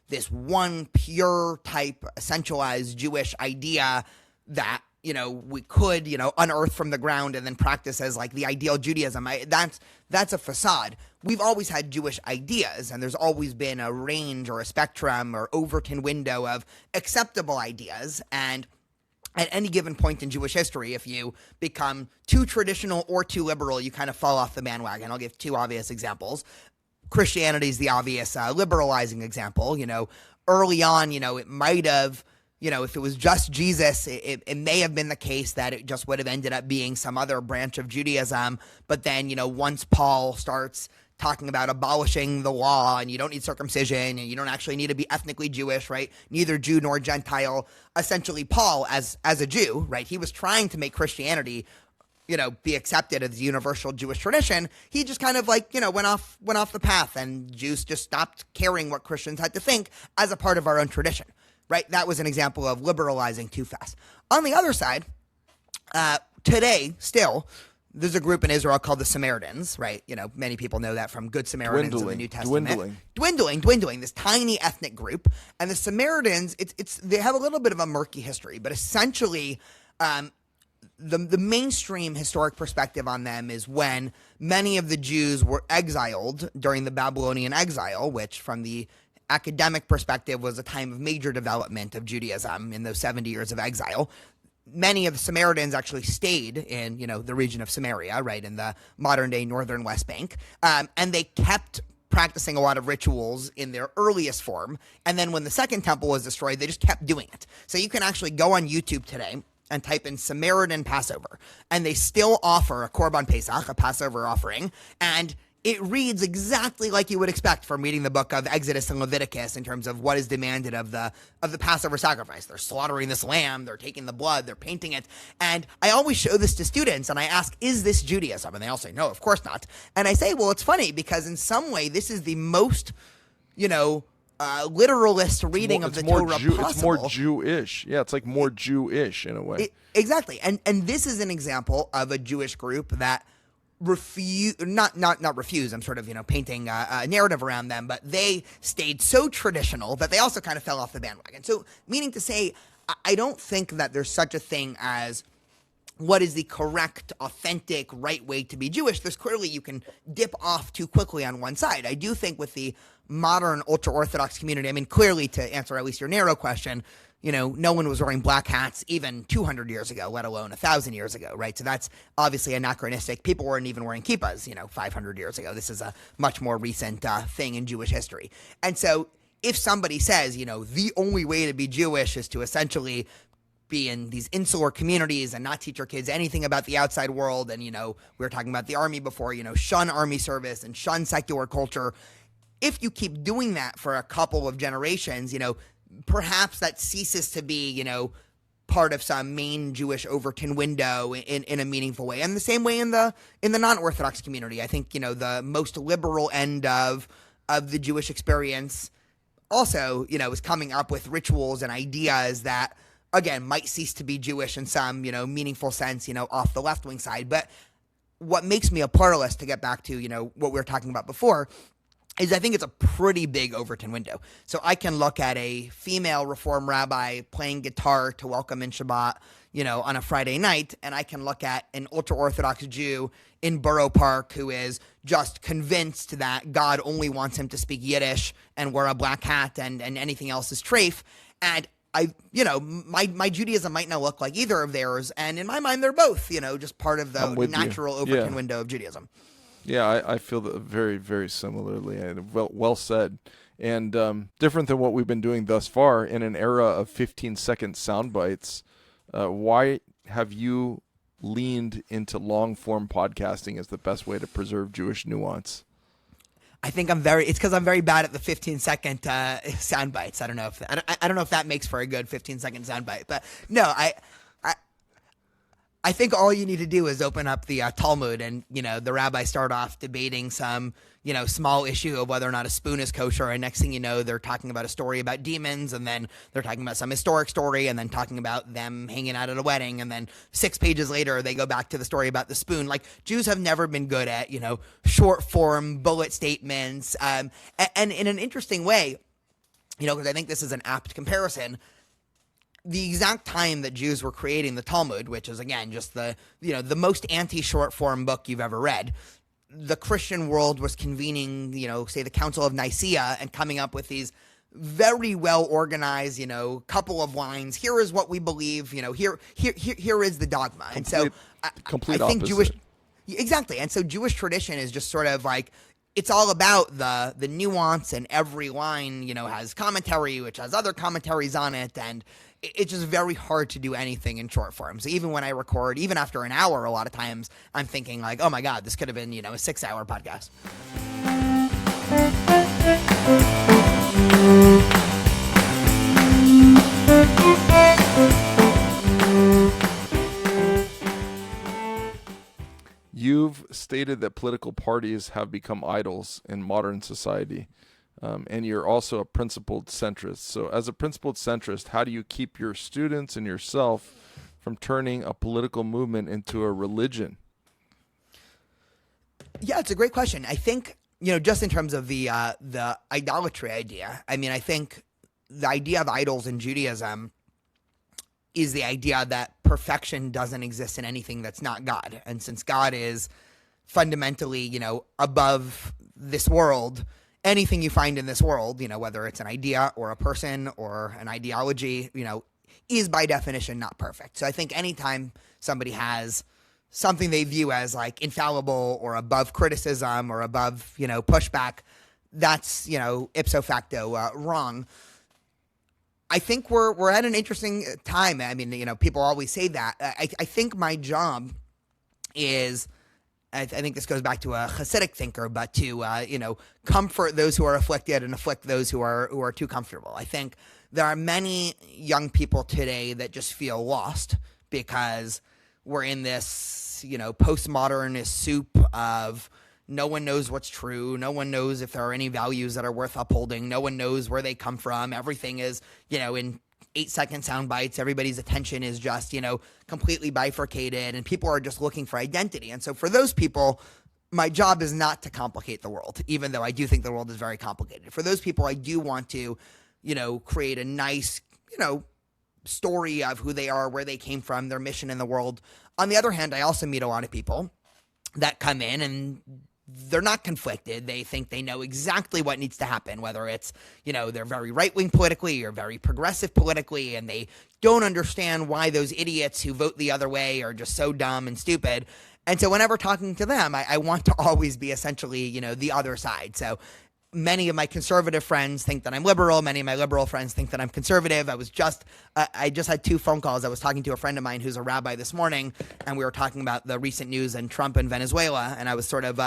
this one pure type essentialized Jewish idea that we could, unearth from the ground and then practice as like the ideal Judaism. That's a facade. We've always had Jewish ideas, and there's always been a range or a spectrum or Overton window of acceptable ideas. And at any given point in Jewish history, if you become too traditional or too liberal, you kind of fall off the bandwagon. I'll give two obvious examples. Christianity is the obvious liberalizing example. Early on, it might have, if it was just Jesus, it may have been the case that it just would have ended up being some other branch of Judaism. But then, once Paul starts talking about abolishing the law, and you don't need circumcision, and you don't actually need to be ethnically Jewish, right? Neither Jew nor Gentile. Essentially, Paul, as a Jew, right, he was trying to make Christianity, be accepted as the universal Jewish tradition. He just kind of went off the path, and Jews just stopped caring what Christians had to think as a part of our own tradition, right? That was an example of liberalizing too fast. On the other side, today, still, there's a group in Israel called the Samaritans, right? Many people know that from Good Samaritans in the New Testament. Dwindling, this tiny ethnic group. And the Samaritans, they have a little bit of a murky history, but essentially, the mainstream historic perspective on them is when many of the Jews were exiled during the Babylonian exile, which from the academic perspective was a time of major development of Judaism in those 70 years of exile. Many of the Samaritans actually stayed in, the region of Samaria, right, in the modern-day northern West Bank, and they kept practicing a lot of rituals in their earliest form, and then when the second temple was destroyed, they just kept doing it. So you can actually go on YouTube today and type in Samaritan Passover, and they still offer a Korban Pesach, a Passover offering, and it reads exactly like you would expect from reading the book of Exodus and Leviticus in terms of what is demanded of the Passover sacrifice. They're slaughtering this lamb, they're taking the blood, they're painting it. And I always show this to students, and I ask, is this Judaism? And they all say, no, of course not. And I say, well, it's funny because in some way this is the most, literalist reading of the Torah possible. It's more Jewish. Yeah, it's like more Jewish in a way. Exactly. And this is an example of a Jewish group that not refuse. I'm sort of, painting a narrative around them, but they stayed so traditional that they also kind of fell off the bandwagon. So meaning to say, I don't think that there's such a thing as what is the correct, authentic, right way to be Jewish. There's clearly you can dip off too quickly on one side. I do think with the modern ultra-Orthodox community, clearly to answer at least your narrow question, no one was wearing black hats even 200 years ago, let alone 1,000 years ago, right? So that's obviously anachronistic. People weren't even wearing kippahs, 500 years ago. This is a much more recent thing in Jewish history. And so if somebody says, the only way to be Jewish is to essentially be in these insular communities and not teach your kids anything about the outside world, and, we were talking about the army before, shun army service and shun secular culture. If you keep doing that for a couple of generations, perhaps that ceases to be, part of some main Jewish Overton window in a meaningful way. And the same way in the non-Orthodox community. I think, the most liberal end of the Jewish experience also, is coming up with rituals and ideas that, again, might cease to be Jewish in some, meaningful sense, off the left-wing side. But what makes me a pluralist, to get back to, what we were talking about before, is I think it's a pretty big Overton window. So I can look at a female Reform rabbi playing guitar to welcome in Shabbat, on a Friday night, and I can look at an ultra-Orthodox Jew in Borough Park who is just convinced that God only wants him to speak Yiddish and wear a black hat and anything else is treif. And my Judaism might not look like either of theirs, and in my mind, they're both, just part of the natural Overton window of Judaism. Yeah, I feel that very, very similarly, and well said. And different than what we've been doing thus far in an era of 15-second sound bites, why have you leaned into long-form podcasting as the best way to preserve Jewish nuance? I think it's because I'm very bad at the 15-second sound bites. I don't know if that makes for a good 15-second sound bite, but no, I think all you need to do is open up the Talmud and, the rabbis start off debating some, small issue of whether or not a spoon is kosher. And next thing you know, they're talking about a story about demons, and then they're talking about some historic story, and then talking about them hanging out at a wedding. And then 6 pages later, they go back to the story about the spoon. Like, Jews have never been good at, short form bullet statements. And in an interesting way, because I think this is an apt comparison, the exact time that Jews were creating the Talmud, which is, again, just the most anti-short form book you've ever read, the Christian world was convening, say the Council of Nicaea and coming up with these very well organized, couple of lines. Here is what we believe. Here is the dogma. And so I think opposite. Exactly. And so Jewish tradition is just sort of like, it's all about the nuance, and every line, has commentary, which has other commentaries on it. And it's just very hard to do anything in short form. So even when I record, even after an hour, a lot of times I'm thinking like, oh my God, this could have been, a 6-hour podcast. You've stated that political parties have become idols in modern society, and you're also a principled centrist. So as a principled centrist, how do you keep your students and yourself from turning a political movement into a religion? Yeah, it's a great question. I think, just in terms of the idolatry idea, I think the idea of idols in Judaism is the idea that perfection doesn't exist in anything that's not God. And since God is fundamentally, above this world, anything you find in this world, whether it's an idea or a person or an ideology, is by definition not perfect. So I think anytime somebody has something they view as like infallible or above criticism or above, pushback, that's, ipso facto wrong. I think we're at an interesting time. People always say that. I think my job is, I think this goes back to a Hasidic thinker, but to comfort those who are afflicted and afflict those who are too comfortable. I think there are many young people today that just feel lost because we're in this postmodernist soup of no one knows what's true. No one knows if there are any values that are worth upholding. No one knows where they come from. Everything is, in 8-second sound bites. Everybody's attention is just, completely bifurcated, and people are just looking for identity. And so for those people, my job is not to complicate the world, even though I do think the world is very complicated. For those people, I do want to, create a nice, story of who they are, where they came from, their mission in the world. On the other hand, I also meet a lot of people that come in and they're not conflicted. They think they know exactly what needs to happen, whether it's, they're very right-wing politically or very progressive politically, and they don't understand why those idiots who vote the other way are just so dumb and stupid. And so whenever talking to them, I want to always be essentially, the other side. So many of my conservative friends think that I'm liberal. Many of my liberal friends think that I'm conservative. I just had 2 phone calls. I was talking to a friend of mine who's a rabbi this morning, and we were talking about the recent news and Trump and Venezuela, and I was sort of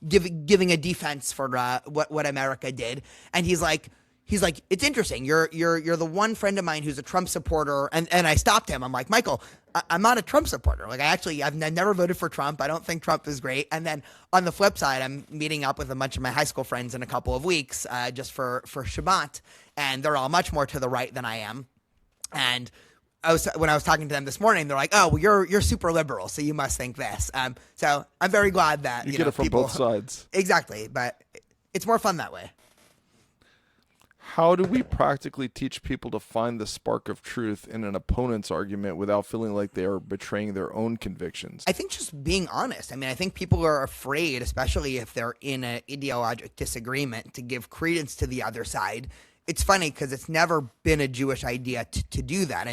giving a defense for what America did. And he's like, it's interesting. You're the one friend of mine who's a Trump supporter, and I stopped him. I'm like, Michael, I'm not a Trump supporter. Like, I've never voted for Trump. I don't think Trump is great. And then on the flip side, I'm meeting up with a bunch of my high school friends in a couple of weeks, just for Shabbat, and they're all much more to the right than I am. And when I was talking to them this morning, they're like, "Oh, well, you're super liberal, so you must think this." So I'm very glad that you get it from both sides. Exactly, but it's more fun that way. How do we practically teach people to find the spark of truth in an opponent's argument without feeling like they are betraying their own convictions? I think just being honest. I think people are afraid, especially if they're in an ideological disagreement, to give credence to the other side. It's funny because it's never been a Jewish idea to do that.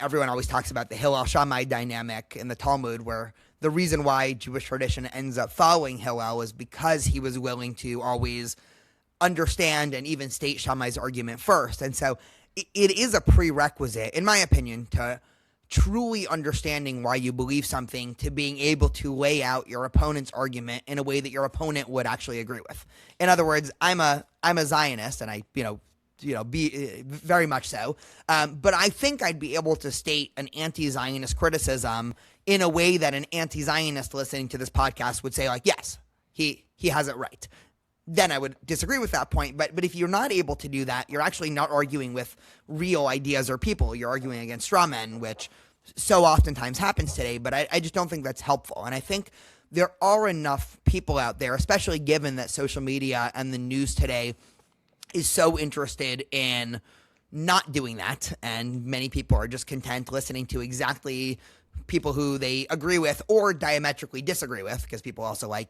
Everyone always talks about the Hillel Shammai dynamic in the Talmud, where the reason why Jewish tradition ends up following Hillel is because he was willing to always understand and even state Shammai's argument first. And so it is a prerequisite, in my opinion, to truly understanding why you believe something, to being able to lay out your opponent's argument in a way that your opponent would actually agree with. In other words, I'm a Zionist, and I be very much so. But I think I'd be able to state an anti-Zionist criticism in a way that an anti-Zionist listening to this podcast would say, like, yes, he has it right. Then I would disagree with that point. But if you're not able to do that, you're actually not arguing with real ideas or people. You're arguing against straw men, which so oftentimes happens today. But I just don't think that's helpful. And I think there are enough people out there, especially given that social media and the news today is so interested in not doing that, and many people are just content listening to exactly people who they agree with or diametrically disagree with, because people also like,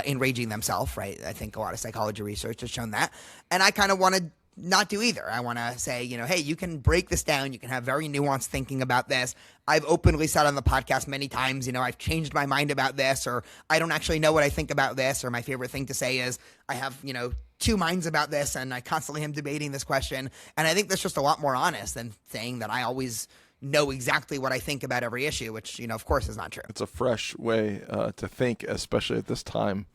enraging themselves, right? I think a lot of psychology research has shown that. And I kind of want to not do either. I want to say, hey, you can break this down. You can have very nuanced thinking about this. I've openly said on the podcast many times, I've changed my mind about this, or I don't actually know what I think about this, or my favorite thing to say is I have, two minds about this, and I constantly am debating this question. And I think that's just a lot more honest than saying that I always know exactly what I think about every issue, which, of course is not true. It's a fresh way to think, especially at this time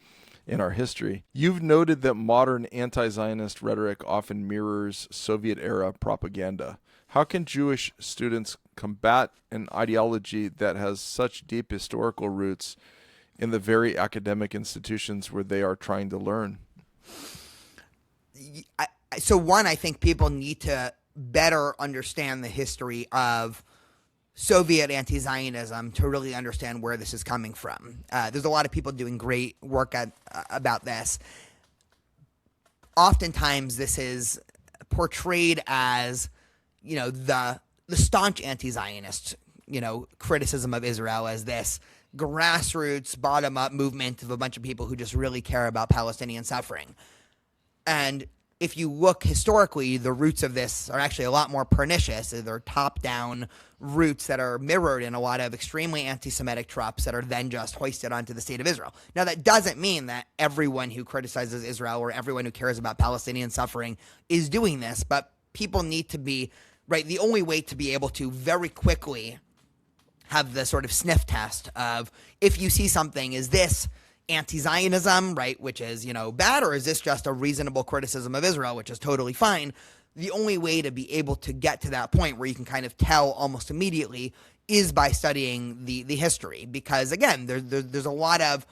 in our history. You've noted that modern anti-Zionist rhetoric often mirrors Soviet-era propaganda. How can Jewish students combat an ideology that has such deep historical roots in the very academic institutions where they are trying to learn? So one, I think people need to better understand the history of Soviet anti-Zionism to really understand where this is coming from. There's a lot of people doing great work about this. Oftentimes, this is portrayed as, the staunch anti-Zionist, criticism of Israel as this grassroots, bottom-up movement of a bunch of people who just really care about Palestinian suffering. And if you look historically, the roots of this are actually a lot more pernicious. They're top-down roots that are mirrored in a lot of extremely anti-Semitic tropes that are then just hoisted onto the state of Israel. Now, that doesn't mean that everyone who criticizes Israel or everyone who cares about Palestinian suffering is doing this, but people need to be, right, the only way to be able to very quickly have the sort of sniff test of if you see something, is this anti-Zionism, right, which is, bad, or is this just a reasonable criticism of Israel, which is totally fine? The only way to be able to get to that point where you can kind of tell almost immediately is by studying the history, because again, there's a lot of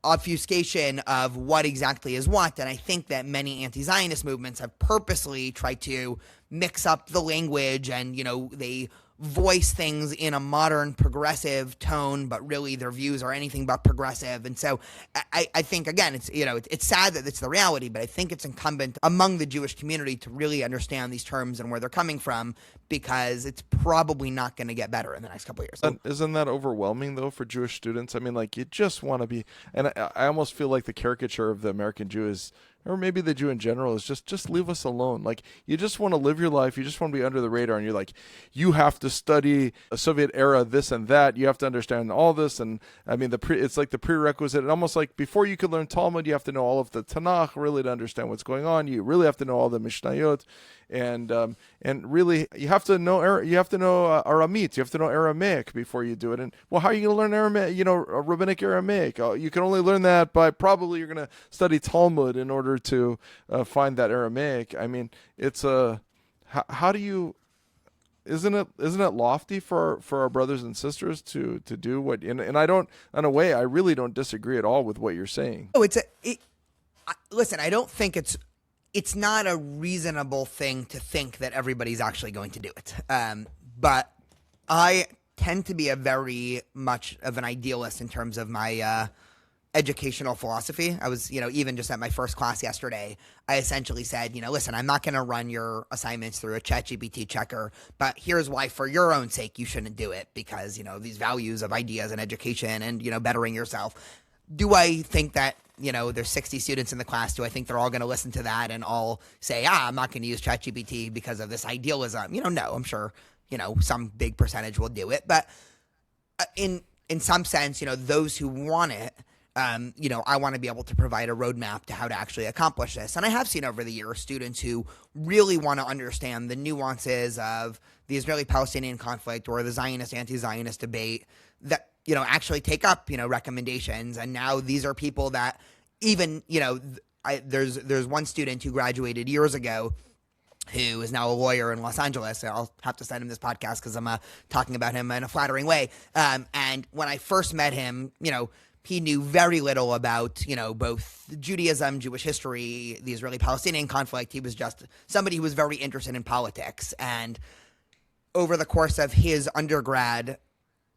obfuscation of what exactly is what, and I think that many anti-Zionist movements have purposely tried to mix up the language, and they voice things in a modern progressive tone, but really their views are anything but progressive. And so I think, again, it's sad that it's the reality, but I think it's incumbent among the Jewish community to really understand these terms and where they're coming from, because it's probably not going to get better in the next couple of years. Isn't that overwhelming, though, for Jewish students? I mean, you just want to be, and I almost feel like the caricature of the American Jew is, or maybe the Jew in general, is just leave us alone. You just want to live your life. You just want to be under the radar. And you're you have to study a Soviet era, this and that. You have to understand all this. And I mean, it's like the prerequisite. And almost like before you could learn Talmud, you have to know all of the Tanakh really to understand what's going on. You really have to know all the Mishnayot. And really, you have to know Aramit. You have to know Aramaic before you do it. And well, how are you going to learn Aramaic? Rabbinic Aramaic. You can only learn that by probably you're going to study Talmud in order to find that Aramaic. I mean, it's how do you? Isn't it lofty for our brothers and sisters to do what? And I don't, in a way, I really don't disagree at all with what you're saying. Oh, listen, I don't think it's not a reasonable thing to think that everybody's actually going to do it. But I tend to be a very much of an idealist in terms of my educational philosophy. I was, even just at my first class yesterday, I essentially said, listen, I'm not going to run your assignments through a ChatGPT checker, but here's why for your own sake you shouldn't do it, because, these values of ideas and education and, bettering yourself. Do I think that, there's 60 students in the class, do I think they're all going to listen to that and all say, I'm not going to use ChatGPT because of this idealism? No, I'm sure, some big percentage will do it. But in some sense, those who want it, I want to be able to provide a roadmap to how to actually accomplish this. And I have seen over the years students who really want to understand the nuances of the Israeli-Palestinian conflict or the Zionist, anti-Zionist debate that, actually take up, recommendations. And now these are people that even, there's one student who graduated years ago who is now a lawyer in Los Angeles. I'll have to send him this podcast because I'm talking about him in a flattering way. And when I first met him, he knew very little about, both Judaism, Jewish history, the Israeli-Palestinian conflict. He was just somebody who was very interested in politics. And over the course of his undergrad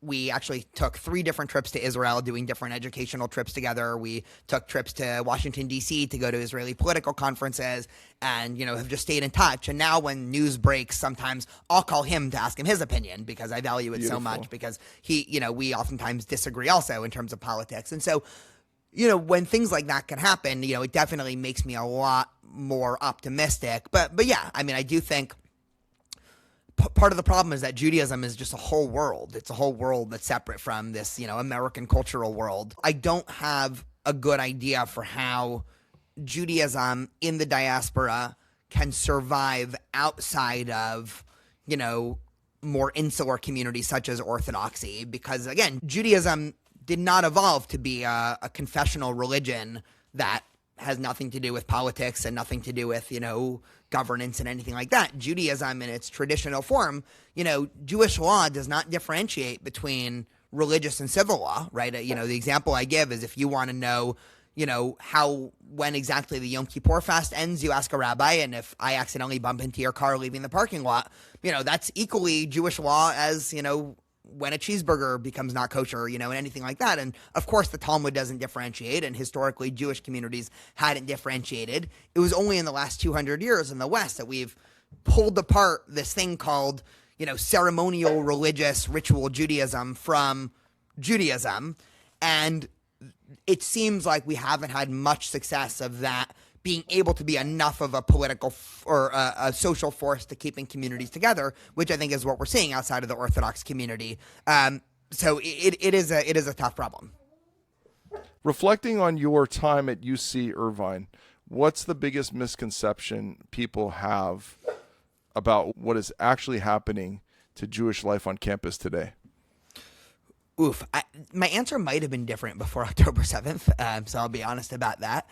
We actually took 3 different trips to Israel, doing different educational trips together. We took trips to Washington, D.C. to go to Israeli political conferences and, have just stayed in touch. And now when news breaks, sometimes I'll call him to ask him his opinion because I value it so much, because we oftentimes disagree also in terms of politics. And so, when things like that can happen, it definitely makes me a lot more optimistic. But yeah, I mean, I do think part of the problem is that Judaism is just a whole world. It's a whole world that's separate from this, American cultural world. I don't have a good idea for how Judaism in the diaspora can survive outside of, more insular communities such as Orthodoxy, because again, Judaism did not evolve to be a confessional religion that has nothing to do with politics and nothing to do with, governance and anything like that. Judaism in its traditional form, Jewish law does not differentiate between religious and civil law, right? The example I give is if you want to know, when exactly the Yom Kippur fast ends, you ask a rabbi, and if I accidentally bump into your car leaving the parking lot, that's equally Jewish law as, when a cheeseburger becomes not kosher, and anything like that. And of course, the Talmud doesn't differentiate, and historically, Jewish communities hadn't differentiated. It was only in the last 200 years in the West that we've pulled apart this thing called, ceremonial religious ritual Judaism from Judaism. And it seems like we haven't had much success of that being able to be enough of a political or a social force to keeping communities together, which I think is what we're seeing outside of the Orthodox community. So it is a tough problem. Reflecting on your time at UC Irvine, what's the biggest misconception people have about what is actually happening to Jewish life on campus today? My answer might have been different before October 7th, so I'll be honest about that.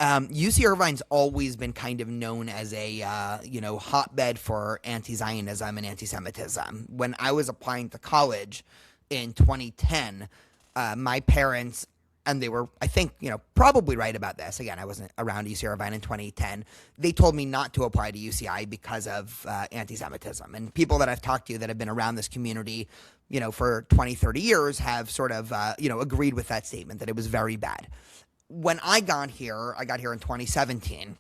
UC Irvine's always been kind of known as a, hotbed for anti-Zionism and anti-Semitism. When I was applying to college in 2010, my parents, and they were, I think, probably right about this. Again, I wasn't around UC Irvine in 2010. They told me not to apply to UCI because of anti-Semitism. And people that I've talked to that have been around this community, for 20, 30 years have sort of, agreed with that statement that it was very bad. When I got here in 2017.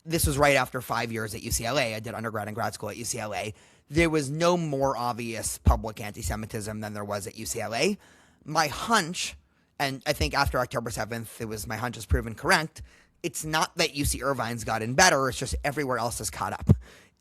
This was right after 5 years at UCLA. I did undergrad and grad school at UCLA. There was no more obvious public anti-Semitism than there was at UCLA. My hunch, and I think after October 7th, my hunch is proven correct. It's not that UC Irvine's gotten better. It's just everywhere else has caught up.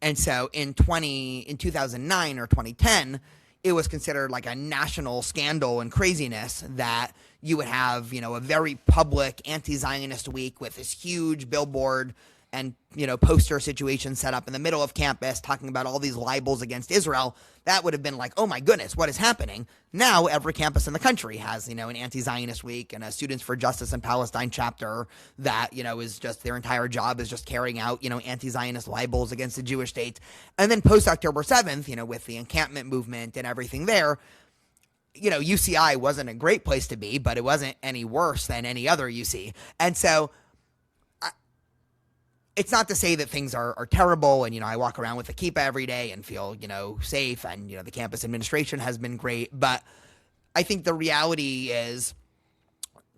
And so in 2009 or 2010, it was considered like a national scandal and craziness that you would have, a very public anti-Zionist week with this huge billboard and, poster situation set up in the middle of campus talking about all these libels against Israel. That would have been like, oh my goodness, what is happening? Now every campus in the country has, an anti-Zionist week and a Students for Justice in Palestine chapter that, is just their entire job is just carrying out, anti-Zionist libels against the Jewish state. And then post-October 7th, with the encampment movement and everything there, UCI wasn't a great place to be, but it wasn't any worse than any other UC. And so it's not to say that things are terrible. And, I walk around with a kippah every day and feel, safe. And, the campus administration has been great. But I think the reality is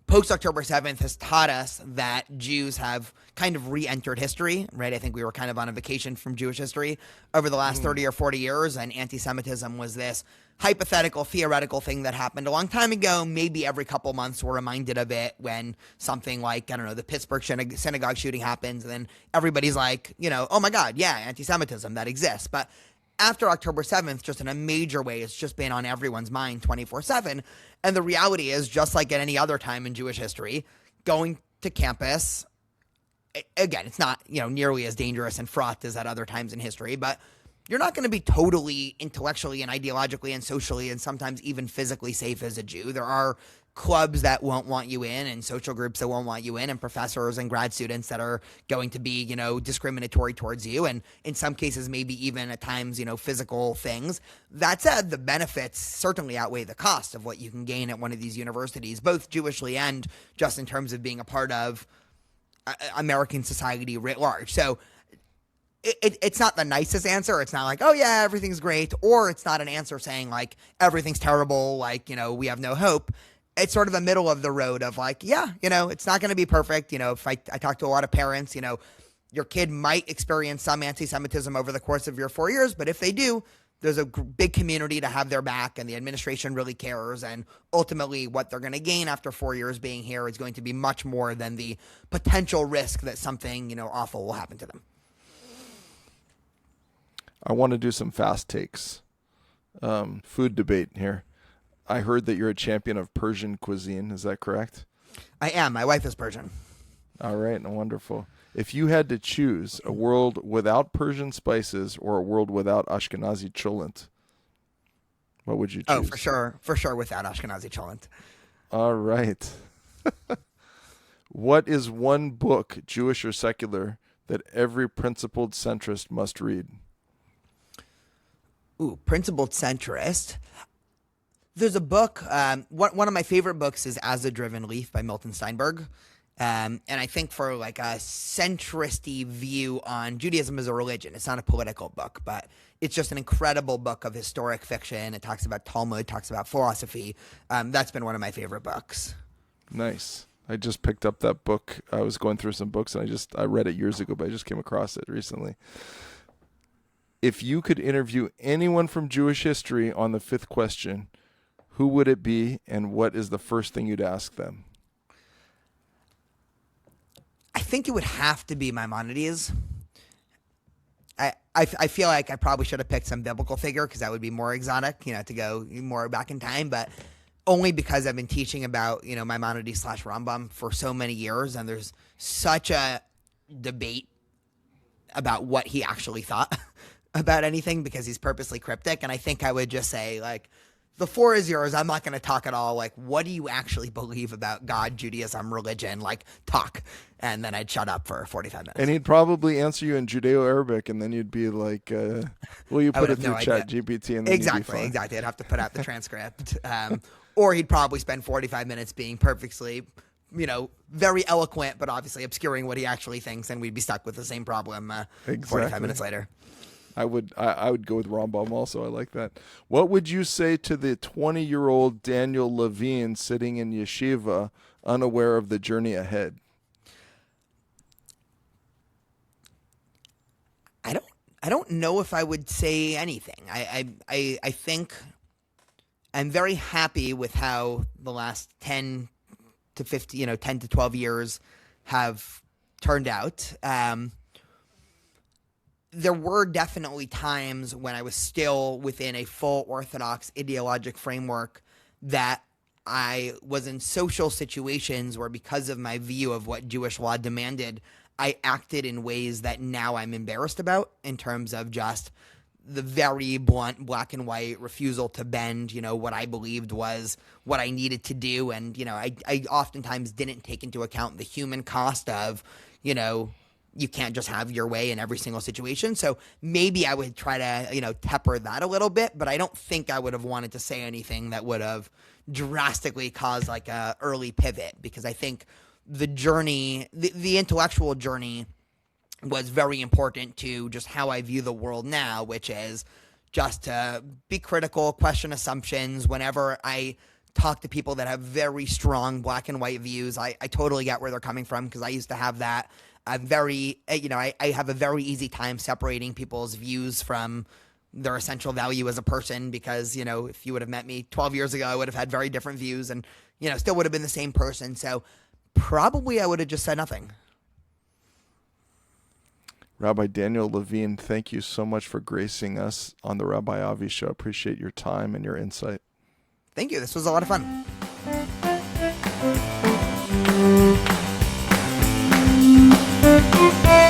post-October 7th has taught us that Jews have kind of re-entered history, right? I think we were kind of on a vacation from Jewish history over the last 30 or 40 years, and anti-Semitism was this hypothetical, theoretical thing that happened a long time ago. Maybe every couple months we're reminded of it when something like, the Pittsburgh synagogue shooting happens, and then everybody's like, oh my God, yeah, anti-Semitism, that exists. But after October 7th, just in a major way, it's just been on everyone's mind 24/7. And the reality is, just like at any other time in Jewish history, going to campus, again, it's not, nearly as dangerous and fraught as at other times in history, but you're not going to be totally intellectually and ideologically and socially and sometimes even physically safe as a Jew. There are clubs that won't want you in and social groups that won't want you in and professors and grad students that are going to be, discriminatory towards you. And in some cases, maybe even at times, physical things. That said, the benefits certainly outweigh the cost of what you can gain at one of these universities, both Jewishly and just in terms of being a part of American society writ large. So it's not the nicest answer. It's not like, oh yeah, everything's great, or it's not an answer saying like everything's terrible, like, we have no hope. It's sort of a middle of the road of like, yeah, it's not going to be perfect. If I talk to a lot of parents, your kid might experience some anti-Semitism over the course of your 4 years, but if they do, there's a big community to have their back, and the administration really cares. And ultimately, what they're going to gain after 4 years being here is going to be much more than the potential risk that something, awful will happen to them. I want to do some fast takes. Food debate here. I heard that you're a champion of Persian cuisine. Is that correct? I am. My wife is Persian. All right. Wonderful. If you had to choose a world without Persian spices or a world without Ashkenazi cholent, what would you choose? Oh, for sure without Ashkenazi cholent. All right. What is one book, Jewish or secular, that every principled centrist must read? Ooh, Principled Centrist. There's a book, one of my favorite books is As a Driven Leaf by Milton Steinberg. And I think for like a centristy view on Judaism as a religion, it's not a political book, but it's just an incredible book of historic fiction. It talks about Talmud, talks about philosophy. That's been one of my favorite books. Nice. I just picked up that book. I was going through some books and I read it years ago, but I just came across it recently. If you could interview anyone from Jewish history on the fifth question, who would it be, and what is the first thing you'd ask them? I think it would have to be Maimonides. I feel like I probably should have picked some biblical figure because that would be more exotic, to go more back in time, but only because I've been teaching about, Maimonides / Rambam for so many years, and there's such a debate about what he actually thought about anything because he's purposely cryptic, and I think I would just say, like, the floor is yours. I'm not going to talk at all. Like, what do you actually believe about God, Judaism, religion? Like, talk. And then I'd shut up for 45 minutes. And he'd probably answer you in Judeo-Arabic, and then you'd be like, will you put it through ChatGPT? And then Exactly. I'd have to put out the transcript. Or he'd probably spend 45 minutes being perfectly, very eloquent, but obviously obscuring what he actually thinks, and we'd be stuck with the same problem 45 minutes later. I would go with Rambam also. I like that. What would you say to the 20-year-old Daniel Levine sitting in yeshiva, unaware of the journey ahead? I don't know if I would say anything. I think I'm very happy with how the last 10 to 15, 10 to 12 years have turned out. There were definitely times when I was still within a full Orthodox ideologic framework that I was in social situations where, because of my view of what Jewish law demanded, I acted in ways that now I'm embarrassed about, in terms of just the very blunt, black and white refusal to bend, what I believed was what I needed to do. And, I oftentimes didn't take into account the human cost of, you can't just have your way in every single situation. So maybe I would try to, temper that a little bit, but I don't think I would have wanted to say anything that would have drastically caused like a early pivot, because I think the journey, the intellectual journey, was very important to just how I view the world now, which is just to be critical, question assumptions. Whenever I talk to people that have very strong black and white views, I totally get where they're coming from, because I used to have that. I'm very, I have a very easy time separating people's views from their essential value as a person, because, if you would have met me 12 years ago, I would have had very different views and, still would have been the same person. So probably I would have just said nothing. Rabbi Daniel Levine, thank you so much for gracing us on the Rabbi Avi Show. Appreciate your time and your insight. Thank you. This was a lot of fun. Thank you.